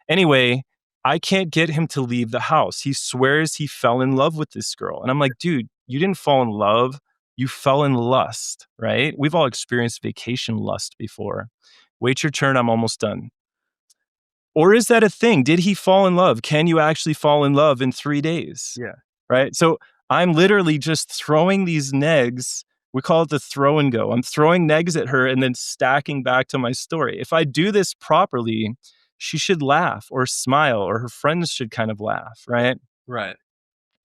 Anyway, I can't get him to leave the house. He swears he fell in love with this girl. And I'm like, dude, you didn't fall in love. You fell in lust, right? We've all experienced vacation lust before. Wait your turn. I'm almost done. Or is that a thing? Did he fall in love? Can you actually fall in love in 3 days? yeah. Right? So I'm literally just throwing these negs. We call it the throw and go. I'm throwing negs at her and then stacking back to my story. If I do this properly, she should laugh or smile, or her friends should kind of laugh, right? Right.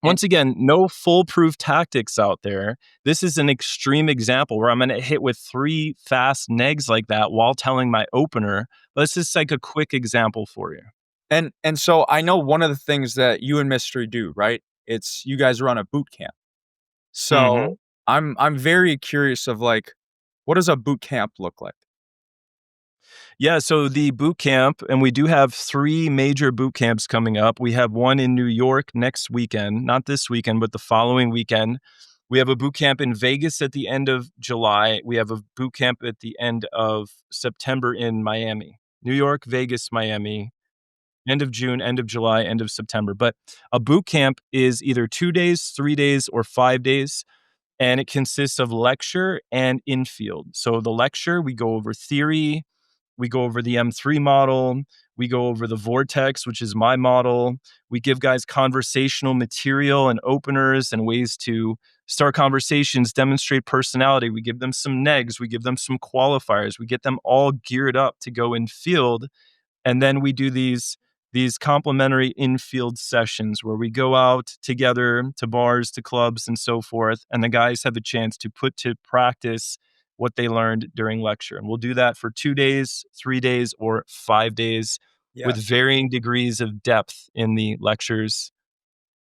Once again, no foolproof tactics out there. This is an extreme example where I'm going to hit with 3 fast negs like that while telling my opener. But this is like a quick example for you. And so I know one of the things that you and Mystery do, right? It's you guys run a boot camp. Mm-hmm. So I'm very curious of like, what does a boot camp look like? Yeah, so the boot camp, and we do have 3 major boot camps coming up. We have one in New York next weekend, not this weekend, but the following weekend. We have a boot camp in Vegas at the end of July. We have a boot camp at the end of September in Miami. New York, Vegas, Miami, end of June, end of July, end of September. But a boot camp is either 2 days, 3 days, or 5 days, and it consists of lecture and infield. So the lecture, we go over theory, we go over the M3 model. We go over the Vortex, which is my model. We give guys conversational material and openers and ways to start conversations, demonstrate personality. We give them some negs. We give them some qualifiers. We get them all geared up to go in field. And then we do these complimentary in-field sessions where we go out together to bars, to clubs, and so forth. And the guys have a chance to put to practice what they learned during lecture. And we'll do that for 2 days, 3 days, or 5 days Yeah. with varying degrees of depth in the lectures,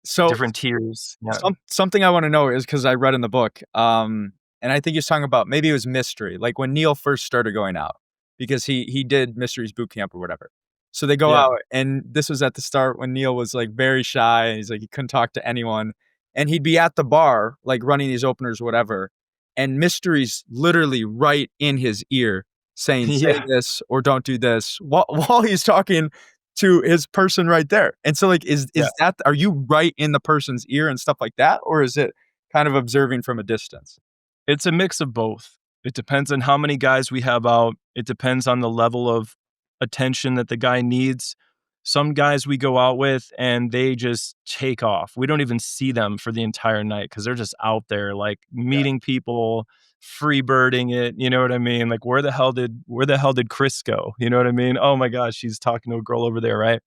So different tiers. Yeah. something I want to know is because I read in the book, and I think he was talking about maybe it was Mystery, like when Neil first started going out, because he did Mystery's boot camp or whatever. So they go Yeah. out, and this was at the start when Neil was like very shy, and he's like he couldn't talk to anyone, and he'd be at the bar like running these openers, whatever, and Mystery's literally right in his ear saying say Yeah. this or don't do this while he's talking to his person right there. And so like Yeah. that are you right in the person's ear and stuff like that, or is it kind of observing from a distance? It's a mix of both. It depends on how many guys we have out. It depends on the level of attention that the guy needs. Some guys we go out with and they just take off. We don't even see them for the entire night because they're just out there like Yeah. meeting people, free birding it. You know what I mean? Like where the hell did Chris go? You know what I mean? Oh my gosh, she's talking to a girl over there, right?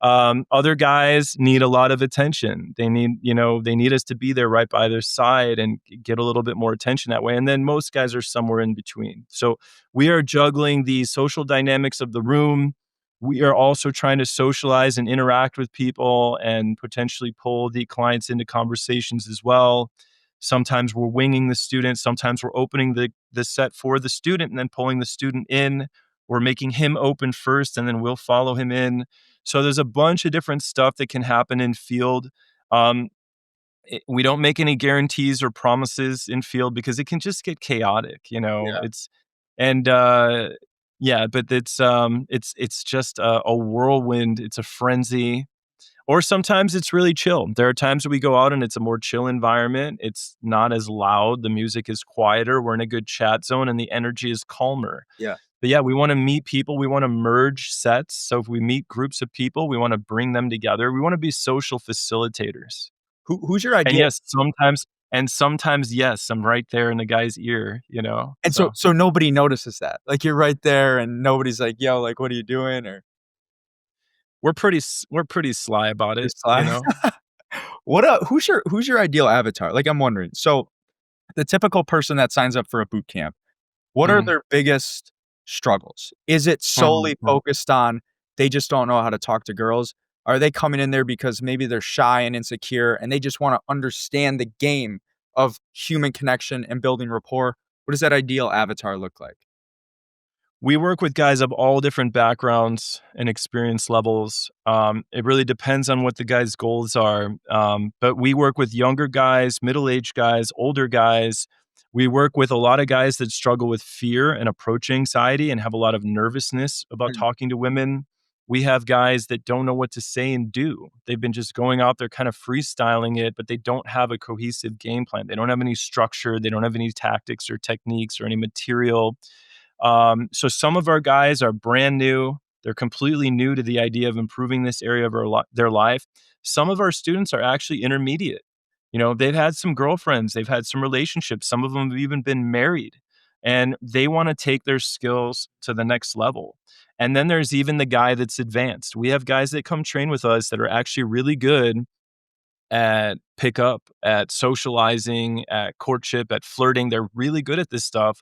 Other guys need a lot of attention. They need us to be there right by their side and get a little bit more attention that way. And then most guys are somewhere in between. So we are juggling the social dynamics of the room. We are also trying to socialize and interact with people and potentially pull the clients into conversations as well. Sometimes we're winging the student. Sometimes we're opening the set for the student and then pulling the student in. we're making him open first and then we'll follow him in. So there's a bunch of different stuff that can happen in field. Um, we don't make any guarantees or promises in field because it can just get chaotic, Yeah. it's and yeah, but it's just a whirlwind. It's a frenzy. Or sometimes it's really chill. There are times that we go out and it's a more chill environment. It's not as loud. The music is quieter. We're in a good chat zone and the energy is calmer. Yeah. But yeah, we want to meet people. We want to merge sets. So if we meet groups of people, we want to bring them together. We want to be social facilitators. Who's your And idea? yes, sometimes, yes, I'm right there in the guy's ear, And so nobody notices that. Like you're right there and nobody's like, "Yo, like what are you doing?" Or we're pretty sly about you're it, sly. Who's your ideal avatar? Like I'm wondering. So the typical person that signs up for a boot camp, what are Mhm, their biggest struggles? Is it mhm, solely mhm. focused on they just don't know how to talk to girls? Are they coming in there because maybe they're shy and insecure and they just want to understand the game of human connection and building rapport? What does that ideal avatar look like? We work with guys of all different backgrounds and experience levels. It really depends on what the guy's goals are. But we work with younger guys, middle-aged guys, older guys. We work with a lot of guys that struggle with fear and approach anxiety and have a lot of nervousness about Mm, talking to women. We have guys that don't know what to say and do. They've been just going out there kind of freestyling it, but they don't have a cohesive game plan. They don't have any structure. They don't have any tactics or techniques or any material. So some of our guys are brand new. They're completely new to the idea of improving this area of their life. Some of our students are actually intermediate. They've had some girlfriends, they've had some relationships. Some of them have even been married, and they want to take their skills to the next level. And then there's even the guy that's advanced. We have guys that come train with us that are actually really good at pickup, at socializing, at courtship, at flirting. They're really good at this stuff,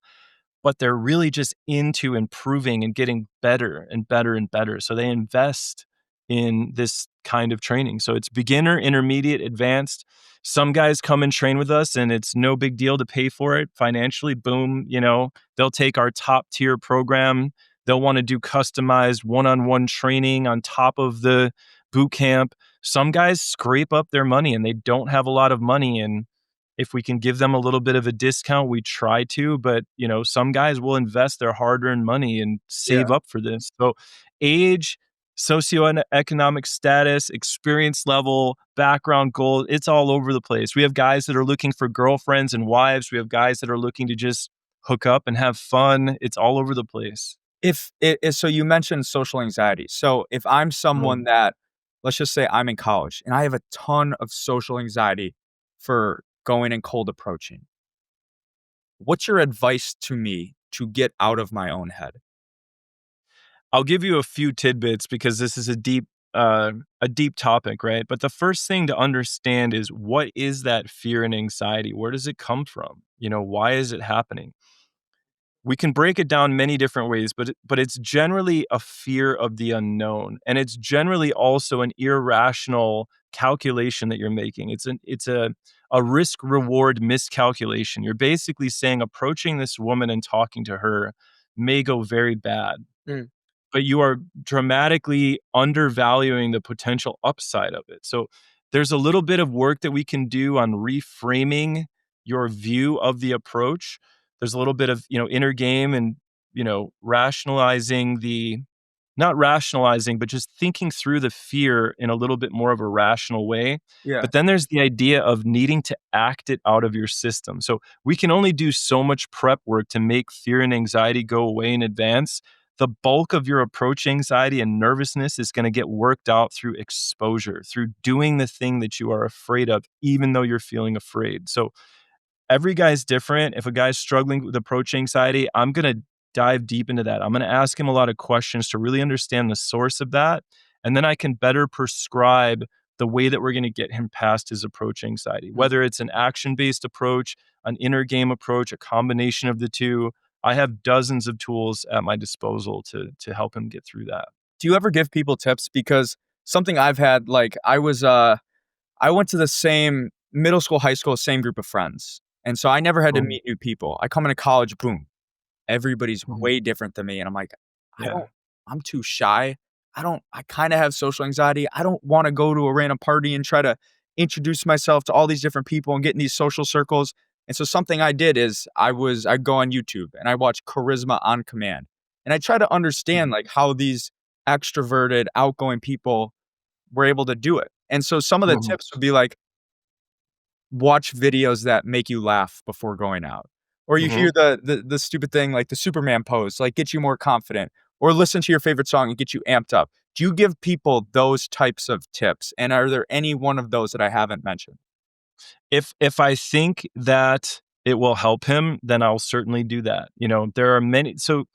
but they're really just into improving and getting better and better and better. So they invest in this kind of training. So it's beginner, intermediate, advanced. Some guys come and train with us and it's no big deal to pay for it financially. Boom, they'll take our top tier program. They'll want to do customized one-on-one training on top of the boot camp. Some guys scrape up their money and they don't have a lot of money, and if we can give them a little bit of a discount, we try to, but some guys will invest their hard-earned money and yeah. save up for this. So age, socioeconomic status, experience level, background goal, it's all over the place. We have guys that are looking for girlfriends and wives. We have guys that are looking to just hook up and have fun. It's all over the place. If it so you mentioned social anxiety. So if I'm someone that let's just say I'm in college and I have a ton of social anxiety for going and cold approaching. What's your advice to me to get out of my own head? I'll give you a few tidbits because this is a deep topic, right? But the first thing to understand is, what is that fear and anxiety? Where does it come from? Why is it happening? We can break it down many different ways, but it's generally a fear of the unknown, and it's generally also an irrational calculation that you're making. It's a risk reward miscalculation. You're basically saying approaching this woman and talking to her may go very bad, Mm, but you are dramatically undervaluing the potential upside of it. So there's a little bit of work that we can do on reframing your view of the approach. There's a little bit of, inner game and, rationalizing not rationalizing, but just thinking through the fear in a little bit more of a rational way. yeah, But then there's the idea of needing to act it out of your system. So we can only do so much prep work to make fear and anxiety go away in advance. The bulk of your approach anxiety and nervousness is going to get worked out through exposure, through doing the thing that you are afraid of, even though you're feeling afraid. So every guy's different. If a guy's struggling with approach anxiety, I'm going to dive deep into that. I'm going to ask him a lot of questions to really understand the source of that. And then I can better prescribe the way that we're going to get him past his approach anxiety, mm. whether it's an action based approach, an inner game approach, a combination of the two. I have dozens of tools at my disposal to help him get through that. Do you ever give people tips? Because something I've had, like I went to the same middle school, high school, same group of friends. And so I never had to Mhm. meet new people. I come into college, boom, everybody's Mhm. way different than me. And I'm like, Yeah. I'm too shy. I kind of have social anxiety. I don't want to go to a random party and try to introduce myself to all these different people and get in these social circles. And so something I did is I'd go on YouTube and I watch Charisma on Command. And I try to understand like how these extroverted, outgoing people were able to do it. And so some of the Mhm. tips would be like, watch videos that make you laugh before going out. Or you hear Mhm. the stupid thing like the Superman pose, like get you more confident, or listen to your favorite song and get you amped up. Do you give people those types of tips? And are there any one of those that I haven't mentioned? If I think that it will help him, then I'll certainly do that. There are many. So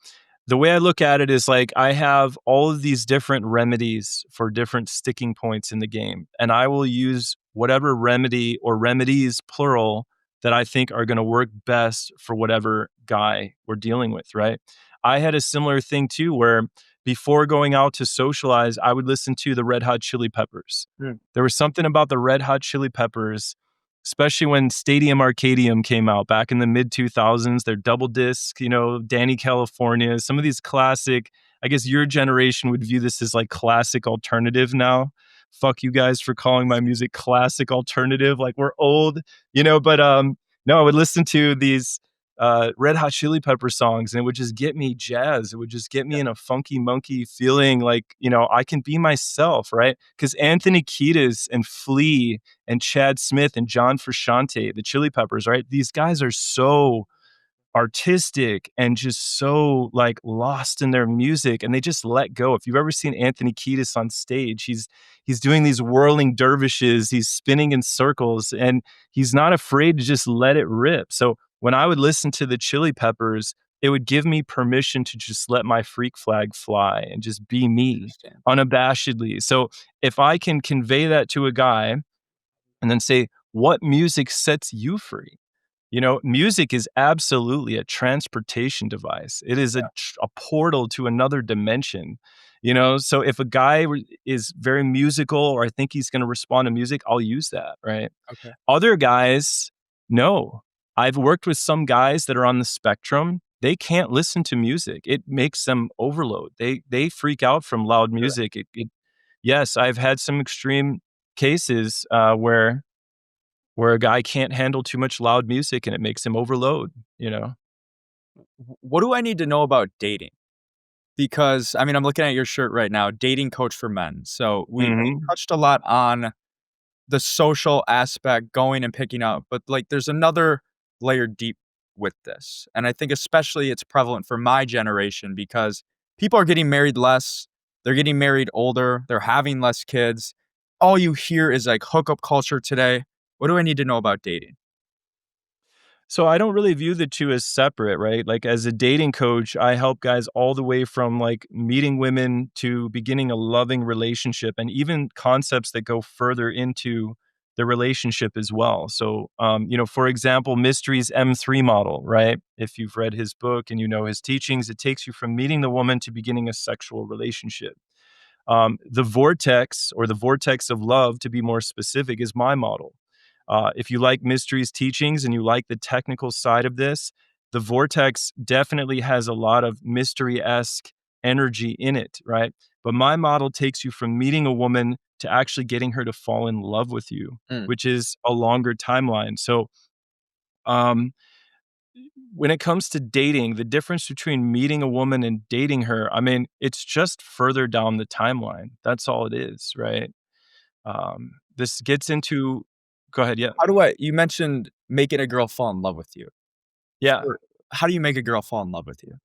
the way I look at it is like I have all of these different remedies for different sticking points in the game, and I will use whatever remedy or remedies plural that I think are going to work best for whatever guy we're dealing with, right? I had a similar thing too where before going out to socialize, I would listen to the Red Hot Chili Peppers. Mm. There was something about the Red Hot Chili Peppers, especially when Stadium Arcadium came out back in the mid 2000s, their double disc, Danny California, some of these classic, I guess your generation would view this as like classic alternative now. Fuck you guys for calling my music classic alternative. Like we're old, but no, I would listen to these Red Hot Chili Pepper songs and it would just get me jazzed. It would just get me in a funky monkey feeling like, I can be myself, right? Because Anthony Kiedis and Flea and Chad Smith and John Frusciante, the Chili Peppers, right? These guys are so artistic and just so like lost in their music and they just let go. If you've ever seen Anthony Kiedis on stage, he's doing these whirling dervishes, he's spinning in circles and he's not afraid to just let it rip. So when I would listen to the Chili Peppers, it would give me permission to just let my freak flag fly and just be me Understand. unabashedly. So if I can convey that to a guy and then say, what music sets you free? Music is absolutely a transportation device. It is a portal to another dimension. So if a guy is very musical or I think he's going to respond to music, I'll use that, right? Okay. Other guys, no. I've worked with some guys that are on the spectrum. They can't listen to music. It makes them overload. They freak out from loud Really? music. Yes, I've had some extreme cases where a guy can't handle too much loud music and it makes him overload. What do I need to know about dating? Because I mean, I'm looking at your shirt right now, dating coach for men. So we Mhm. touched a lot on the social aspect, going and picking up, but like there's another layer deep with this. And I think especially it's prevalent for my generation because people are getting married less, they're getting married older, they're having less kids. All you hear is like hookup culture today. What do I need to know about dating? So I don't really view the two as separate, right? Like as a dating coach, I help guys all the way from like meeting women to beginning a loving relationship and even concepts that go further into the relationship as well. So, for example, Mystery's M3 model, right? If you've read his book and you know his teachings, it takes you from meeting the woman to beginning a sexual relationship. The vortex or the vortex of love, to be more specific, is my model. If you like Mystery's teachings and you like the technical side of this, the vortex definitely has a lot of mystery esque energy in it, right? But my model takes you from meeting a woman to actually getting her to fall in love with you, Mm. which is a longer timeline. So, um, when it comes to dating, the difference between meeting a woman and dating her, I mean, it's just further down the timeline. That's all it is, right? This gets into Go ahead, yeah. You mentioned making a girl fall in love with you. Yeah. How do you make a girl fall in love with you?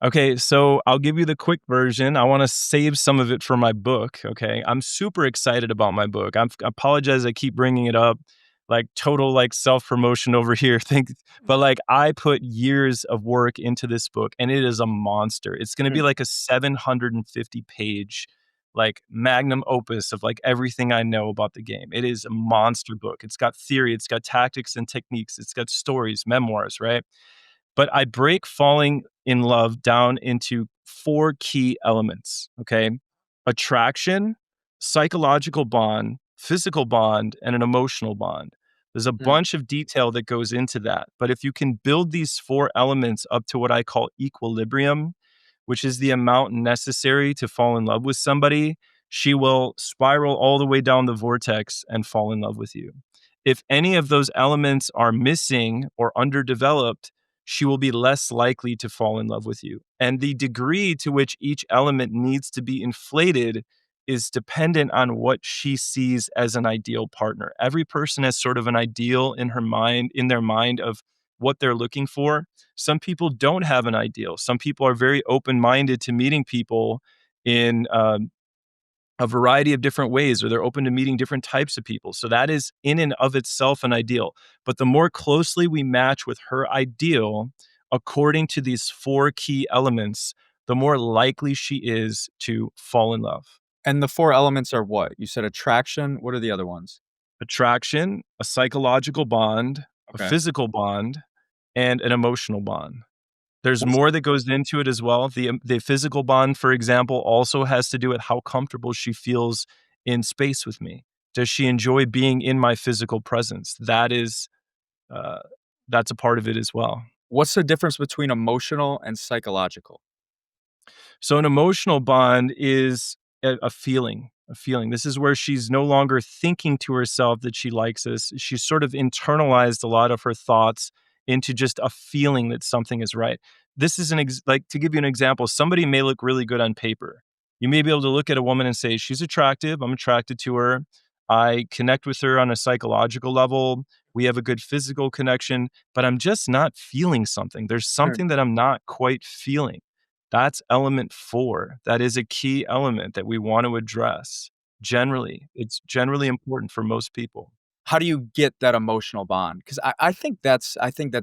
Okay, so I'll give you the quick version. I wanna save some of it for my book, okay? I'm super excited about my book. I apologize I keep bringing it up, like, total, like, self-promotion over here, think but, like, I put years of work into this book, and it is a monster. It's gonna be Mm. like a 750-page, like, magnum opus of, like, everything I know about the game. It is a monster book. It's got theory, it's got tactics and techniques, it's got stories, memoirs, right? But I break falling in love down into 4 key elements, okay? Attraction, psychological bond, physical bond, and an emotional bond. There's a Mm. bunch of detail that goes into that, but if you can build these 4 elements up to what I call equilibrium, which is the amount necessary to fall in love with somebody, she will spiral all the way down the vortex and fall in love with you. If any of those elements are missing or underdeveloped, she will be less likely to fall in love with you. And the degree to which each element needs to be inflated is dependent on what she sees as an ideal partner. Every person has sort of an ideal in their mind of what they're looking for. Some people don't have an ideal. Some people are very open-minded to meeting people in a variety of different ways, or they're open to meeting different types of people. So that is in and of itself an ideal. But the more closely we match with her ideal, according to these 4 key elements, the more likely she is to fall in love. And the 4 elements are what? You said attraction. What are the other ones? Attraction, a psychological bond, a Okay. physical bond, and an emotional bond. There's What's more that goes into it as well. The physical bond, for example, also has to do with how comfortable she feels in space with me. Does she enjoy being in my physical presence? Uh, that's a part of it as well. what's the difference between emotional and psychological? So an emotional bond is a feeling, a feeling. This is where she's no longer thinking to herself that she likes us. She's sort of internalized a lot of her thoughts into just a feeling that something is right. This is like, to give you an example, somebody may look really good on paper. You may be able to look at a woman and say, she's attractive. I'm attracted to her. I connect with her on a psychological level. We have a good physical connection, but I'm just not feeling something. There's Sure. something that I'm not quite feeling. That's element 4. That is a key element that we want to address. Generally, it's generally important for most people. How do you get that emotional bond? Because I think that's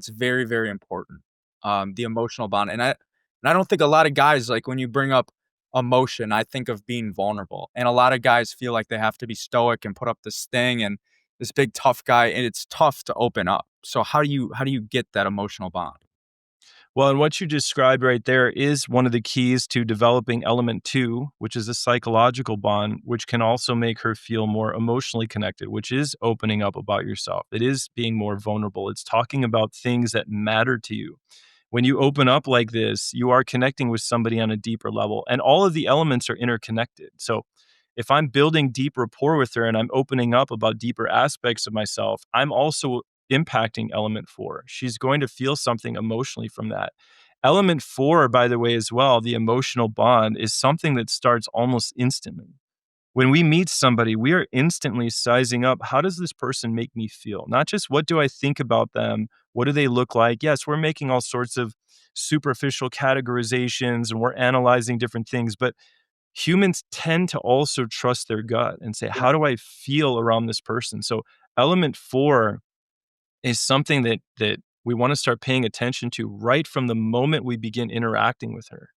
very, very important. The emotional bond. And I don't think a lot of guys, like, when you bring up emotion, I think of being vulnerable. And a lot of guys feel like they have to be stoic and put up this thing and this big tough guy, and it's tough to open up. So how do you get that emotional bond? Well, and what you described right there is one of the keys to developing element 2, which is a psychological bond, which can also make her feel more emotionally connected, which is opening up about yourself. It is being more vulnerable. It's talking about things that matter to you. When you open up like this, you are connecting with somebody on a deeper level, and all of the elements are interconnected. So if I'm building deep rapport with her and I'm opening up about deeper aspects of myself, I'm also impacting element 4. She's going to feel something emotionally from that. Element 4, by the way, as well, the emotional bond, is something that starts almost instantly. When we meet somebody, we are instantly sizing up, how does this person make me feel? Not just what do I think about them? What do they look like? Yes, we're making all sorts of superficial categorizations and we're analyzing different things, but humans tend to also trust their gut and say, Yeah. how do I feel around this person? So element 4 is something that we want to start paying attention to right from the moment we begin interacting with her.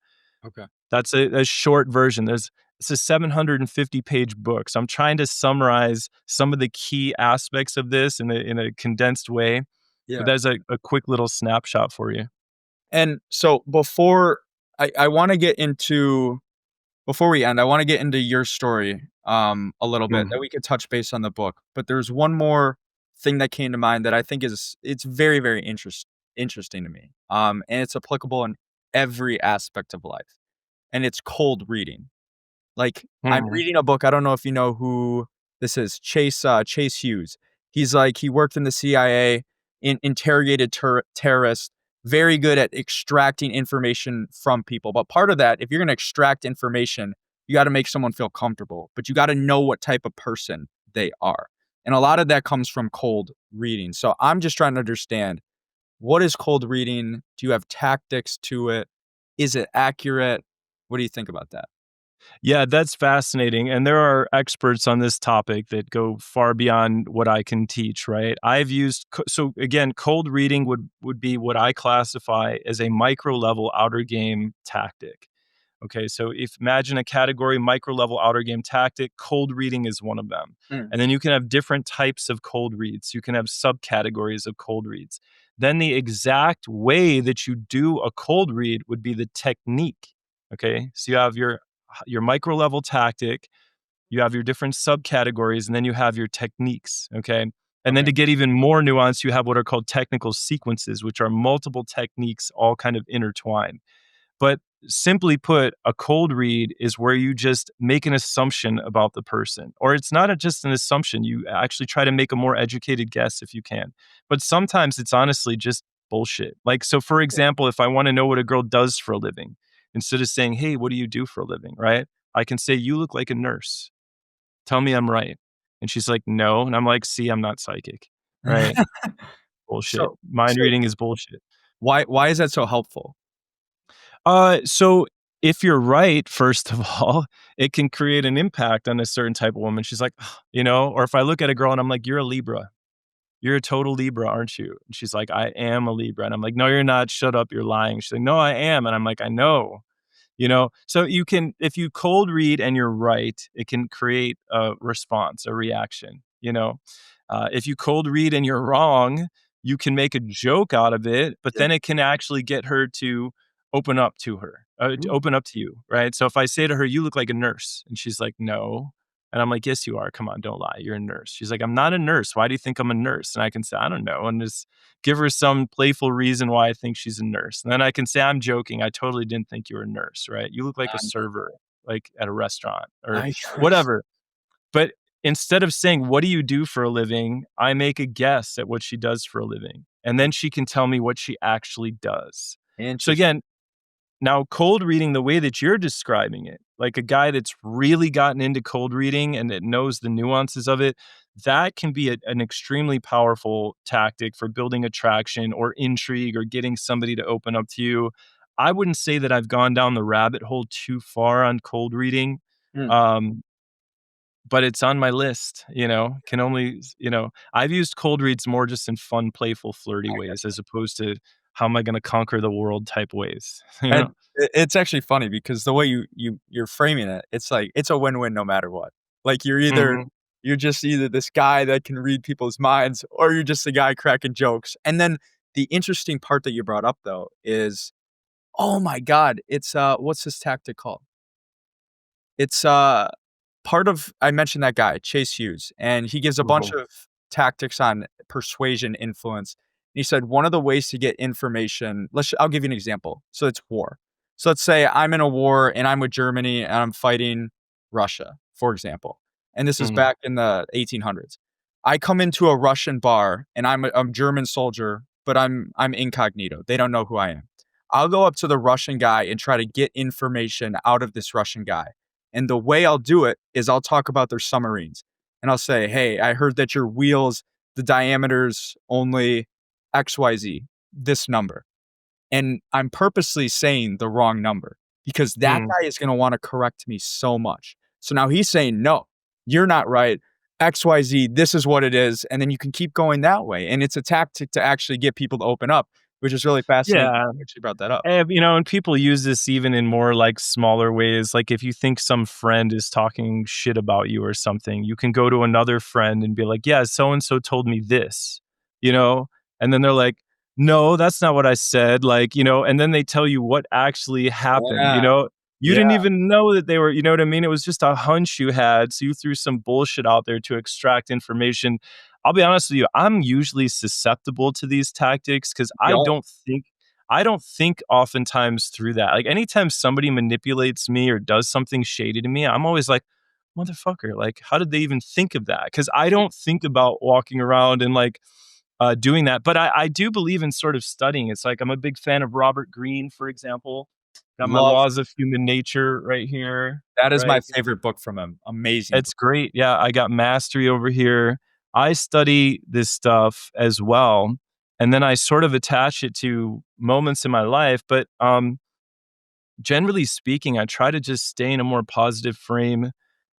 Okay. That's a short version. It's a 750-page book. So I'm trying to summarize some of the key aspects of this in a condensed way. But Yeah. there's a quick little snapshot for you. And so I want to get into before we end, I want to get into your story a little bit. Then Mhm. we could touch base on the book. But there's one more thing that came to mind that I think it's very, very interesting to me. And it's applicable in every aspect of life. And it's cold reading. Like, I'm Mhm. reading a book, I don't know if you know who this is, Chase Hughes. He worked in the CIA, interrogated terrorists, very good at extracting information from people. But part of that, if you're gonna extract information, you gotta make someone feel comfortable, but you gotta know what type of person they are. And a lot of that comes from cold reading. So I'm just trying to understand, what is cold reading? Do you have tactics to it? Is it accurate? What do you think about that? Yeah, that's fascinating. And there are experts on this topic that go far beyond what I can teach, right? I've used, so again, cold reading would be what I classify as a micro level outer game tactic. Okay, so if imagine a category, micro level outer game tactic, cold reading is one of them. Mm, And then you can have different types of cold reads. You can have subcategories of cold reads. Then the exact way that you do a cold read would be the technique. Okay, so you have your micro level tactic, you have your different subcategories, and then you have your techniques. Okay. And then okay. to get even more nuanced, you have what are called technical sequences, which are multiple techniques all kind of intertwined. But simply put, a cold read is where you just make an assumption about the person, or it's not just an assumption. You actually try to make a more educated guess if you can. But sometimes it's honestly just bullshit. Like, so for example, if I want to know what a girl does for a living, instead of saying, "Hey, what do you do for a living?" Right? I can say, "You look like a nurse. Tell me I'm right." And she's like, "No." And I'm like, "See, I'm not psychic." Right? Bullshit. So Mind so reading is bullshit. why is that so helpful? So if you're right, first of all, it can create an impact on a certain type of woman. She's like, or if I look at a girl and I'm like, "You're a Libra. You're a total Libra, aren't you?" And she's like, "I am a Libra." And I'm like, "No, you're not. Shut up. You're lying." She's like, "No, I am." And I'm like, "I know." So you can, if you cold read and you're right, it can create a response, a reaction. If you cold read and you're wrong, you can make a joke out of it, but Yeah. then it can actually get her to open up to to Ooh, open up to you, right? So if I say to her, "You look like a nurse," and she's like, "No." And I'm like, "Yes, you are. Come on, don't lie. You're a nurse." She's like, "I'm not a nurse. Why do you think I'm a nurse?" And I can say, "I don't know." And just give her some playful reason why I think she's a nurse. And then I can say, "I'm joking. I totally didn't think you were a nurse, right? You look like a server, like at a restaurant or I whatever." But instead of saying, "What do you do for a living?" I make a guess at what she does for a living. And then she can tell me what she actually does. So Interesting. again, now, cold reading the way that you're describing it, like a guy that's really gotten into cold reading and that knows the nuances of it, that can be an extremely powerful tactic for building attraction or intrigue or getting somebody to open up to you. I wouldn't say that I've gone down the rabbit hole too far on cold reading, Mm. um, but it's on my list. Can only, I've used cold reads more just in fun, playful, flirty I ways gotcha. as opposed to how am I going to conquer the world type ways, you know? And it's actually funny because the way you're framing it, it's like it's a win-win no matter what. Like Mhm. you're just either this guy that can read people's minds or you're just a guy cracking jokes. And then the interesting part that you brought up though is, oh my god, it's what's this tactic called? It's part of I mentioned that guy, Chase Hughes, and he gives a bunch Mhm. of tactics on persuasion, influence. He said one of the ways to get information, I'll give you an example. So it's war. So let's say I'm in a war and I'm with Germany and I'm fighting Russia, for example. And this is Mhm. back in the 1800s. I come into a Russian bar and I'm a German soldier, but I'm incognito. They don't know who I am. I'll go up to the Russian guy and try to get information out of this Russian guy. And the way I'll do it is I'll talk about their submarines. And I'll say, "Hey, I heard that your wheels, the diameter's only XYZ, this number." And I'm purposely saying the wrong number because that Mm. guy is going to want to correct me so much. So now he's saying, "No, you're not right. XYZ, this is what it is." And then you can keep going that way. And it's a tactic to actually get people to open up, which is really fascinating. Yeah. You actually brought that up. And people use this even in more, like, smaller ways. Like, if you think some friend is talking shit about you or something, you can go to another friend and be like, "Yeah, so and so told me this," you know? And then they're like, "No, that's not what I said," like, and then they tell you what actually happened, Yeah. You Yeah. didn't even know that they were, you know what I mean? It was just a hunch you had, so you threw some bullshit out there to extract information. I'll be honest with you, I'm usually susceptible to these tactics because Yup. I don't think oftentimes through that. Like, anytime somebody manipulates me or does something shady to me, I'm always like, "Motherfucker, like, how did they even think of that?" Because I don't think about walking around and, like, doing that. But I do believe in sort of studying. It's like I'm a big fan of Robert Greene, for example. Got my Love Laws of Human Nature right here, that is my right? favorite book from him. Amazing book. It's great. Yeah, I got Mastery over here. I study this stuff as well, and then I sort of attach it to moments in my life, but, generally speaking, I try to just stay in a more positive frame.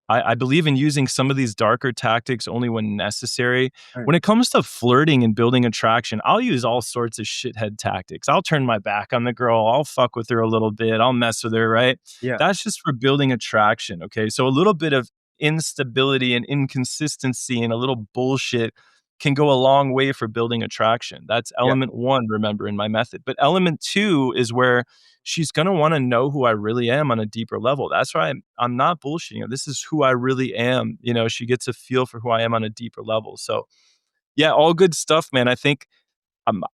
I believe in using some of these darker tactics only when necessary. Right. When it comes to flirting and building attraction, I'll use all sorts of shithead tactics. I'll turn my back on the girl. I'll fuck with her a little bit. I'll mess with her, right? Yeah. That's just for building attraction. Okay. So a little bit of instability and inconsistency and a little bullshit can go a long way for building attraction. That's Yeah. element one, remember, in my method. But element two is where she's going to want to know who I really am on a deeper level. That's why I'm not bullshitting her. This is who I really am. She gets a feel for who I am on a deeper level. So, yeah, all good stuff, man. I think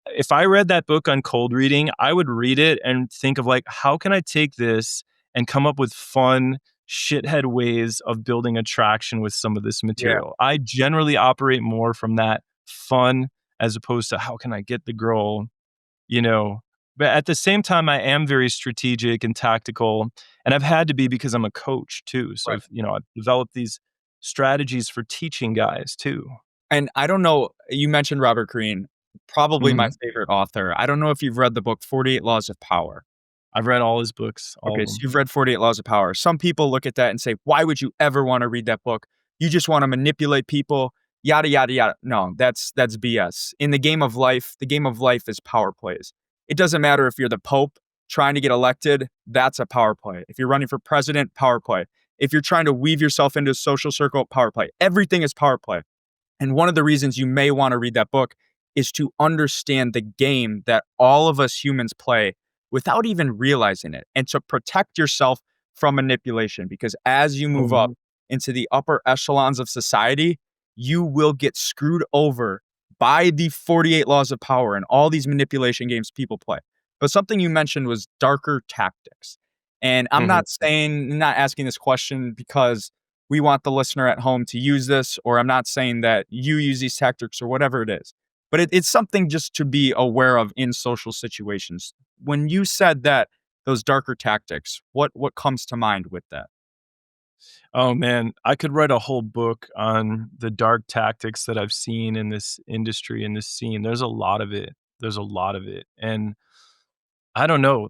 if I read that book on cold reading, I would read it and think of like, how can I take this and come up with fun shithead ways of building attraction with some of this Yeah. material. I generally operate more from that fun as opposed to how can I get the girl, you know. But at the same time, I am very strategic and tactical, and I've had to be because I'm a coach too. So, Right. I've developed these strategies for teaching guys too. And I don't know, you mentioned Robert Greene, probably my Mhm. favorite author. I don't know if you've read the book 48 Laws of Power. I've read all his books, all Okay, of so them. you've read 48 Laws of Power. Some people look at that and say, "Why would you ever wanna read that book? You just wanna manipulate people, yada, yada, yada." No, that's BS. In the game of life is power plays. It doesn't matter if you're the Pope trying to get elected, that's a power play. If you're running for president, power play. If you're trying to weave yourself into a social circle, power play. Everything is power play. And one of the reasons you may want to read that book is to understand the game that all of us humans play without even realizing it, and to protect yourself from manipulation. Because as you move up Mhm. into the upper echelons of society, you will get screwed over by the 48 laws of power and all these manipulation games people play. But something you mentioned was darker tactics. And I'm Mhm. not asking this question because we want the listener at home to use this, or I'm not saying that you use these tactics or whatever it is, but it's something just to be aware of in social situations. When you said that, those darker tactics, what comes to mind with that? Oh man, I could write a whole book on the dark tactics that I've seen in this industry, in this scene. There's a lot of it. There's a lot of it. And I don't know.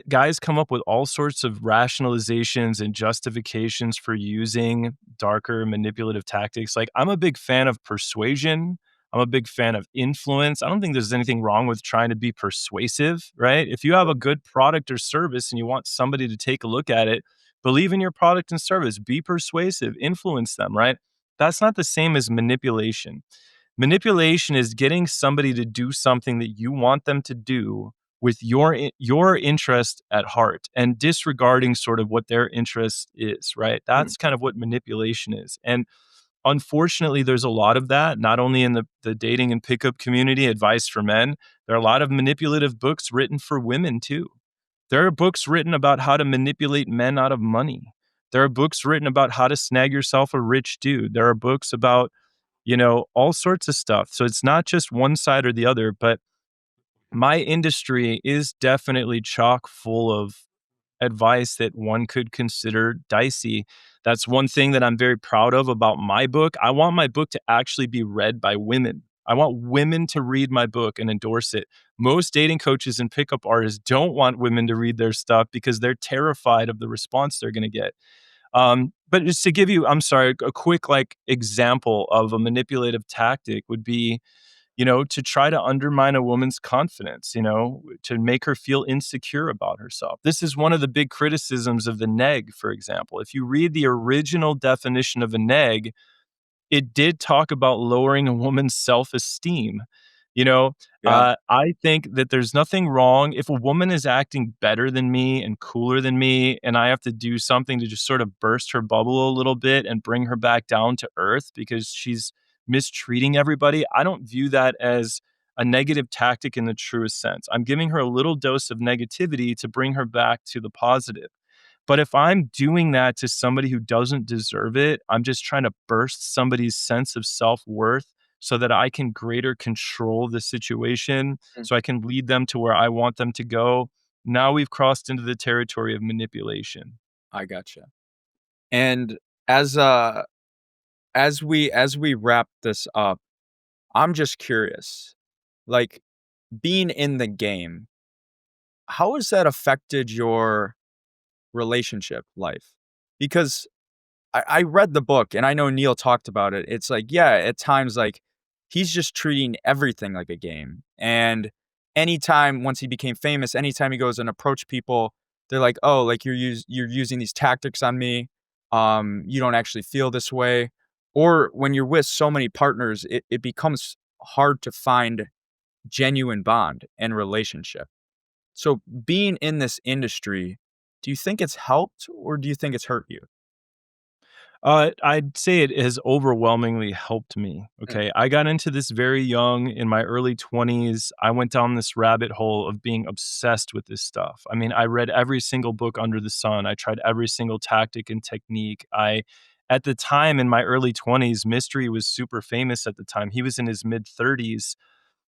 Guys come up with all sorts of rationalizations and justifications for using darker manipulative tactics. Like I'm a big fan of persuasion. I'm a big fan of influence. I don't think there's anything wrong with trying to be persuasive, right? If you have a good product or service and you want somebody to take a look at it, believe in your product and service, be persuasive, influence them, right? That's not the same as manipulation. Manipulation is getting somebody to do something that you want them to do with your interest at heart and disregarding sort of what their interest is, right? Mm, That's kind of what manipulation is. And unfortunately, there's a lot of that, not only in the dating and pickup community, advice for men. There are a lot of manipulative books written for women too. There are books written about how to manipulate men out of money. There are books written about how to snag yourself a rich dude. There are books about, all sorts of stuff. So it's not just one side or the other, but my industry is definitely chock full of advice that one could consider dicey. That's one thing that I'm very proud of about my book. I want my book to actually be read by women. I want women to read my book and endorse it. Most dating coaches and pickup artists don't want women to read their stuff because they're terrified of the response they're going to get. But just to give you, I'm sorry, a quick like example of a manipulative tactic would be, to try to undermine a woman's confidence, to make her feel insecure about herself. This is one of the big criticisms of the neg, for example. If you read the original definition of a neg, it did talk about lowering a woman's self-esteem. You know, yeah, I think that there's nothing wrong if a woman is acting better than me and cooler than me, and I have to do something to just sort of burst her bubble a little bit and bring her back down to earth because she's mistreating everybody. I don't view that as a negative tactic in the truest sense. I'm giving her a little dose of negativity to bring her back to the positive. But if I'm doing that to somebody who doesn't deserve it, I'm just trying to burst somebody's sense of self-worth so that I can greater control the situation, mm, so I can lead them to where I want them to go. Now we've crossed into the territory of manipulation. I gotcha. And as as we wrap this up, I'm just curious, like being in the game, how has that affected your relationship life? Because I read the book and I know Neil talked about it. It's like, yeah, at times, like, he's just treating everything like a game. And anytime, once he became famous, anytime he goes and approach people, they're like, oh, like you're using these tactics on me. You don't actually feel this way. Or when you're with so many partners, it becomes hard to find genuine bond and relationship. So being in this industry, do you think it's helped or do you think it's hurt you? I'd say it has overwhelmingly helped me. Okay. I got into this very young in my early 20s. I went down this rabbit hole of being obsessed with this stuff. I mean, I read every single book under the sun. I tried every single tactic and technique. At the time in my early 20s, Mystery was super famous at the time. He was in his mid 30s.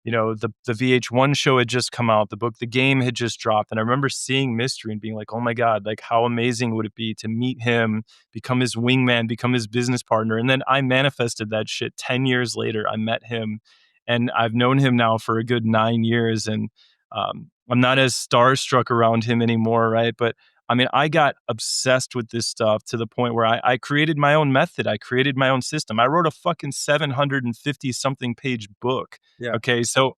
The VH1 show had just come out, the book The Game had just dropped, and I remember seeing Mystery and being like, oh my God, like how amazing would it be to meet him, become his wingman, become his business partner. And then I manifested that shit 10 years later. I met him, and I've known him now for a good 9 years, and I'm not as starstruck around him anymore, right? But I mean, I got obsessed with this stuff to the point where I created my own method. I created my own system. I wrote a fucking 750 something page book. Yeah. Okay. So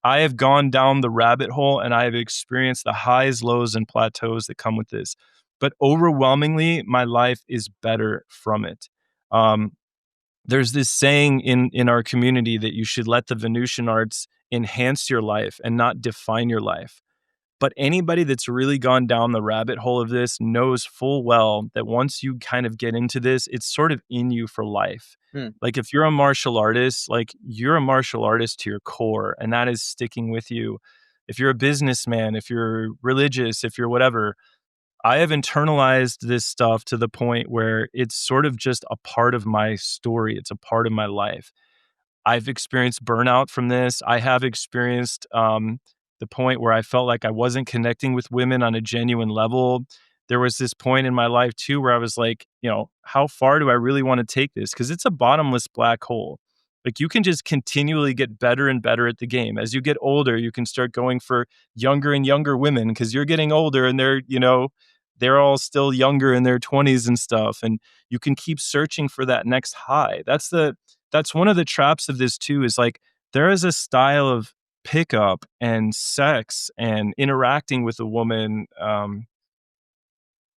I have gone down the rabbit hole and I have experienced the highs, lows, and plateaus that come with this. But overwhelmingly, my life is better from it. Um, there's this saying in our community that you should let the Venusian arts enhance your life and not define your life. But anybody that's really gone down the rabbit hole of this knows full well that once you kind of get into this, it's sort of in you for life. Like if you're a martial artist, like you're a martial artist to your core, and that is sticking with you. If you're a businessman, if you're religious, if you're whatever, I have internalized this stuff to the point where it's sort of just a part of my story. It's a part of my life. I've experienced burnout from this. I have experienced the point where I felt like I wasn't connecting with women on a genuine level. There was this point in my life too where I was like, how far do I really want to take this? Because it's a bottomless black hole. Like you can just continually get better and better at the game. As you get older, you can start going for younger and younger women because you're getting older and they're all still younger in their 20s and stuff. And you can keep searching for that next high. That's one of the traps of this too, is like there is a style of pickup and sex and interacting with a woman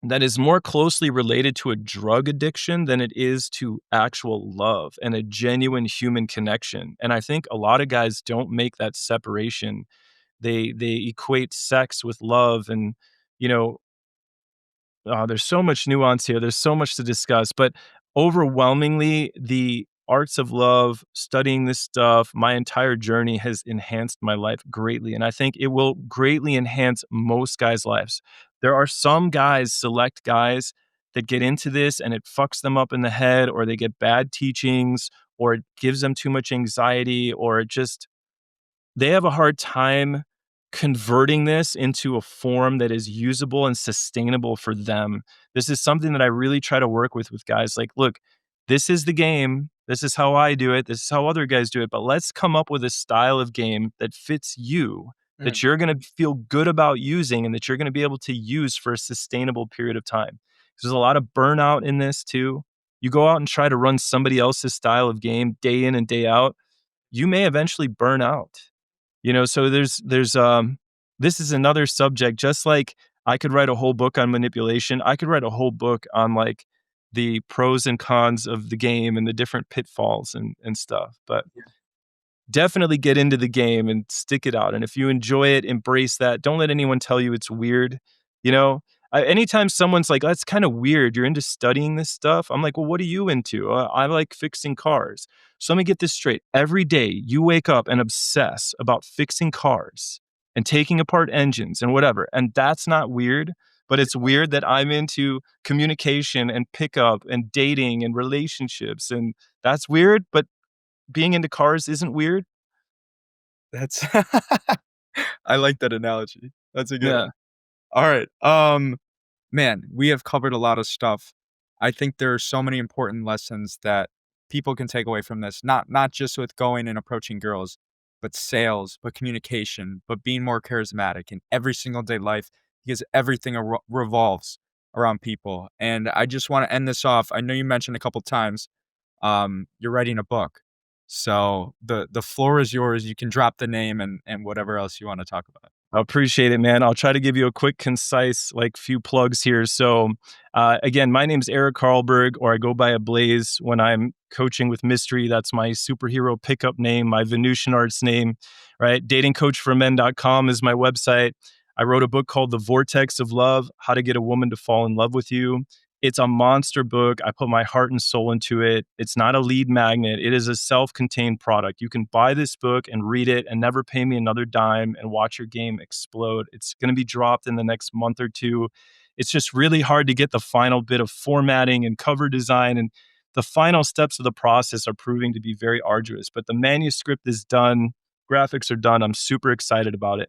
that is more closely related to a drug addiction than it is to actual love and a genuine human connection. And I think a lot of guys don't make that separation. They equate sex with love, and you know there's so much nuance here. There's so much to discuss, but overwhelmingly, the arts of love, studying this stuff, my entire journey has enhanced my life greatly. And I think it will greatly enhance most guys' lives. There are some guys, select guys, that get into this and it fucks them up in the head, or they get bad teachings, or it gives them too much anxiety, or it just they have a hard time converting this into a form that is usable and sustainable for them. This is something that I really try to work with guys. Like, look, this is the game. This is how I do it. This is how other guys do it. But let's come up with a style of game that fits you, that you're going to feel good about using and that you're going to be able to use for a sustainable period of time. There's a lot of burnout in this too. You go out and try to run somebody else's style of game day in and day out, you may eventually burn out. So there's this is another subject. Just like I could write a whole book on manipulation, I could write a whole book on like the pros and cons of the game and the different pitfalls and stuff. But definitely get into the game and stick it out. And if you enjoy it, embrace that. Don't let anyone tell you it's weird. Anytime someone's like, that's kind of weird, you're into studying this stuff. I'm like, well, what are you into? I like fixing cars. So let me get this straight. Every day you wake up and obsess about fixing cars and taking apart engines and whatever. And that's not weird, but it's weird that I'm into communication and pickup and dating and relationships. And that's weird, but being into cars isn't weird. That's I like that analogy. That's a good Yeah. one. All right. Man, we have covered a lot of stuff. I think there are so many important lessons that people can take away from this. Not just with going and approaching girls, but sales, but communication, but being more charismatic in every single day life, because everything revolves around people. And I just want to end this off. I know you mentioned a couple times you're writing a book. So the floor is yours. You can drop the name and whatever else you want to talk about. I appreciate it, man. I'll try to give you a quick, concise, few plugs here. So, again, my name's Erik Carlberg, or I go by Ablaze when I'm coaching with Mystery. That's my superhero pickup name, my Venusian arts name, right? Datingcoachformen.com is my website. I wrote a book called The Vortex of Love, How to Get a Woman to Fall in Love with You. It's a monster book. I put my heart and soul into it. It's not a lead magnet. It is a self-contained product. You can buy this book and read it and never pay me another dime and watch your game explode. It's going to be dropped in the next month or two. It's just really hard to get the final bit of formatting and cover design, and the final steps of the process are proving to be very arduous. But the manuscript is done. Graphics are done. I'm super excited about it.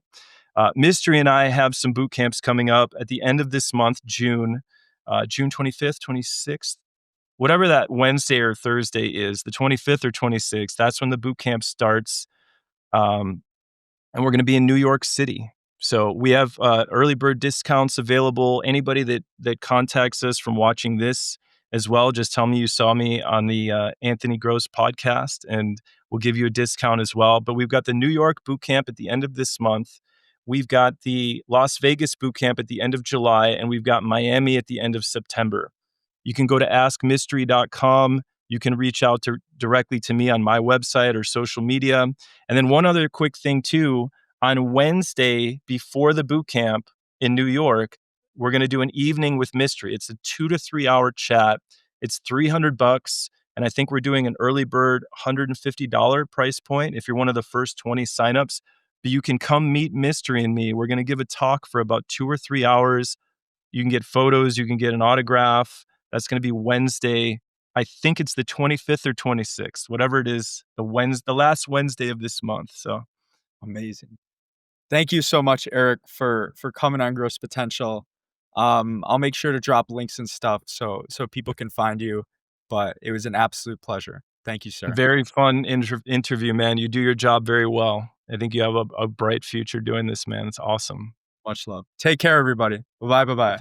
Mystery and I have some boot camps coming up at the end of this month, June 25th, 26th, whatever that Wednesday or Thursday is, the 25th or 26th. That's when the boot camp starts. And we're going to be in New York City. So we have early bird discounts available. Anybody that contacts us from watching this as well, just tell me you saw me on the Anthony Gross podcast, and we'll give you a discount as well. But we've got the New York boot camp at the end of this month. We've got the Las Vegas boot camp at the end of July, and we've got Miami at the end of September. You can go to askmystery.com. You can reach out directly to me on my website or social media. And then one other quick thing too, on Wednesday before the boot camp in New York, we're going to do an evening with Mystery. It's a 2 to 3 hour chat. It's $300. And I think we're doing an early bird $150 price point if you're one of the first 20 signups. But you can come meet Mystery and me. We're going to give a talk for about 2 or 3 hours. You can get photos. You can get an autograph. That's going to be Wednesday. I think it's the 25th or 26th, whatever it is, the last Wednesday of this month. So Amazing. Thank you so much, Erik, for coming on Gross Potential. I'll make sure to drop links and stuff so people can find you. But it was an absolute pleasure. Thank you, sir. Very fun interview, man. You do your job very well. I think you have a bright future doing this, man. It's awesome. Much love. Take care, everybody. Bye-bye.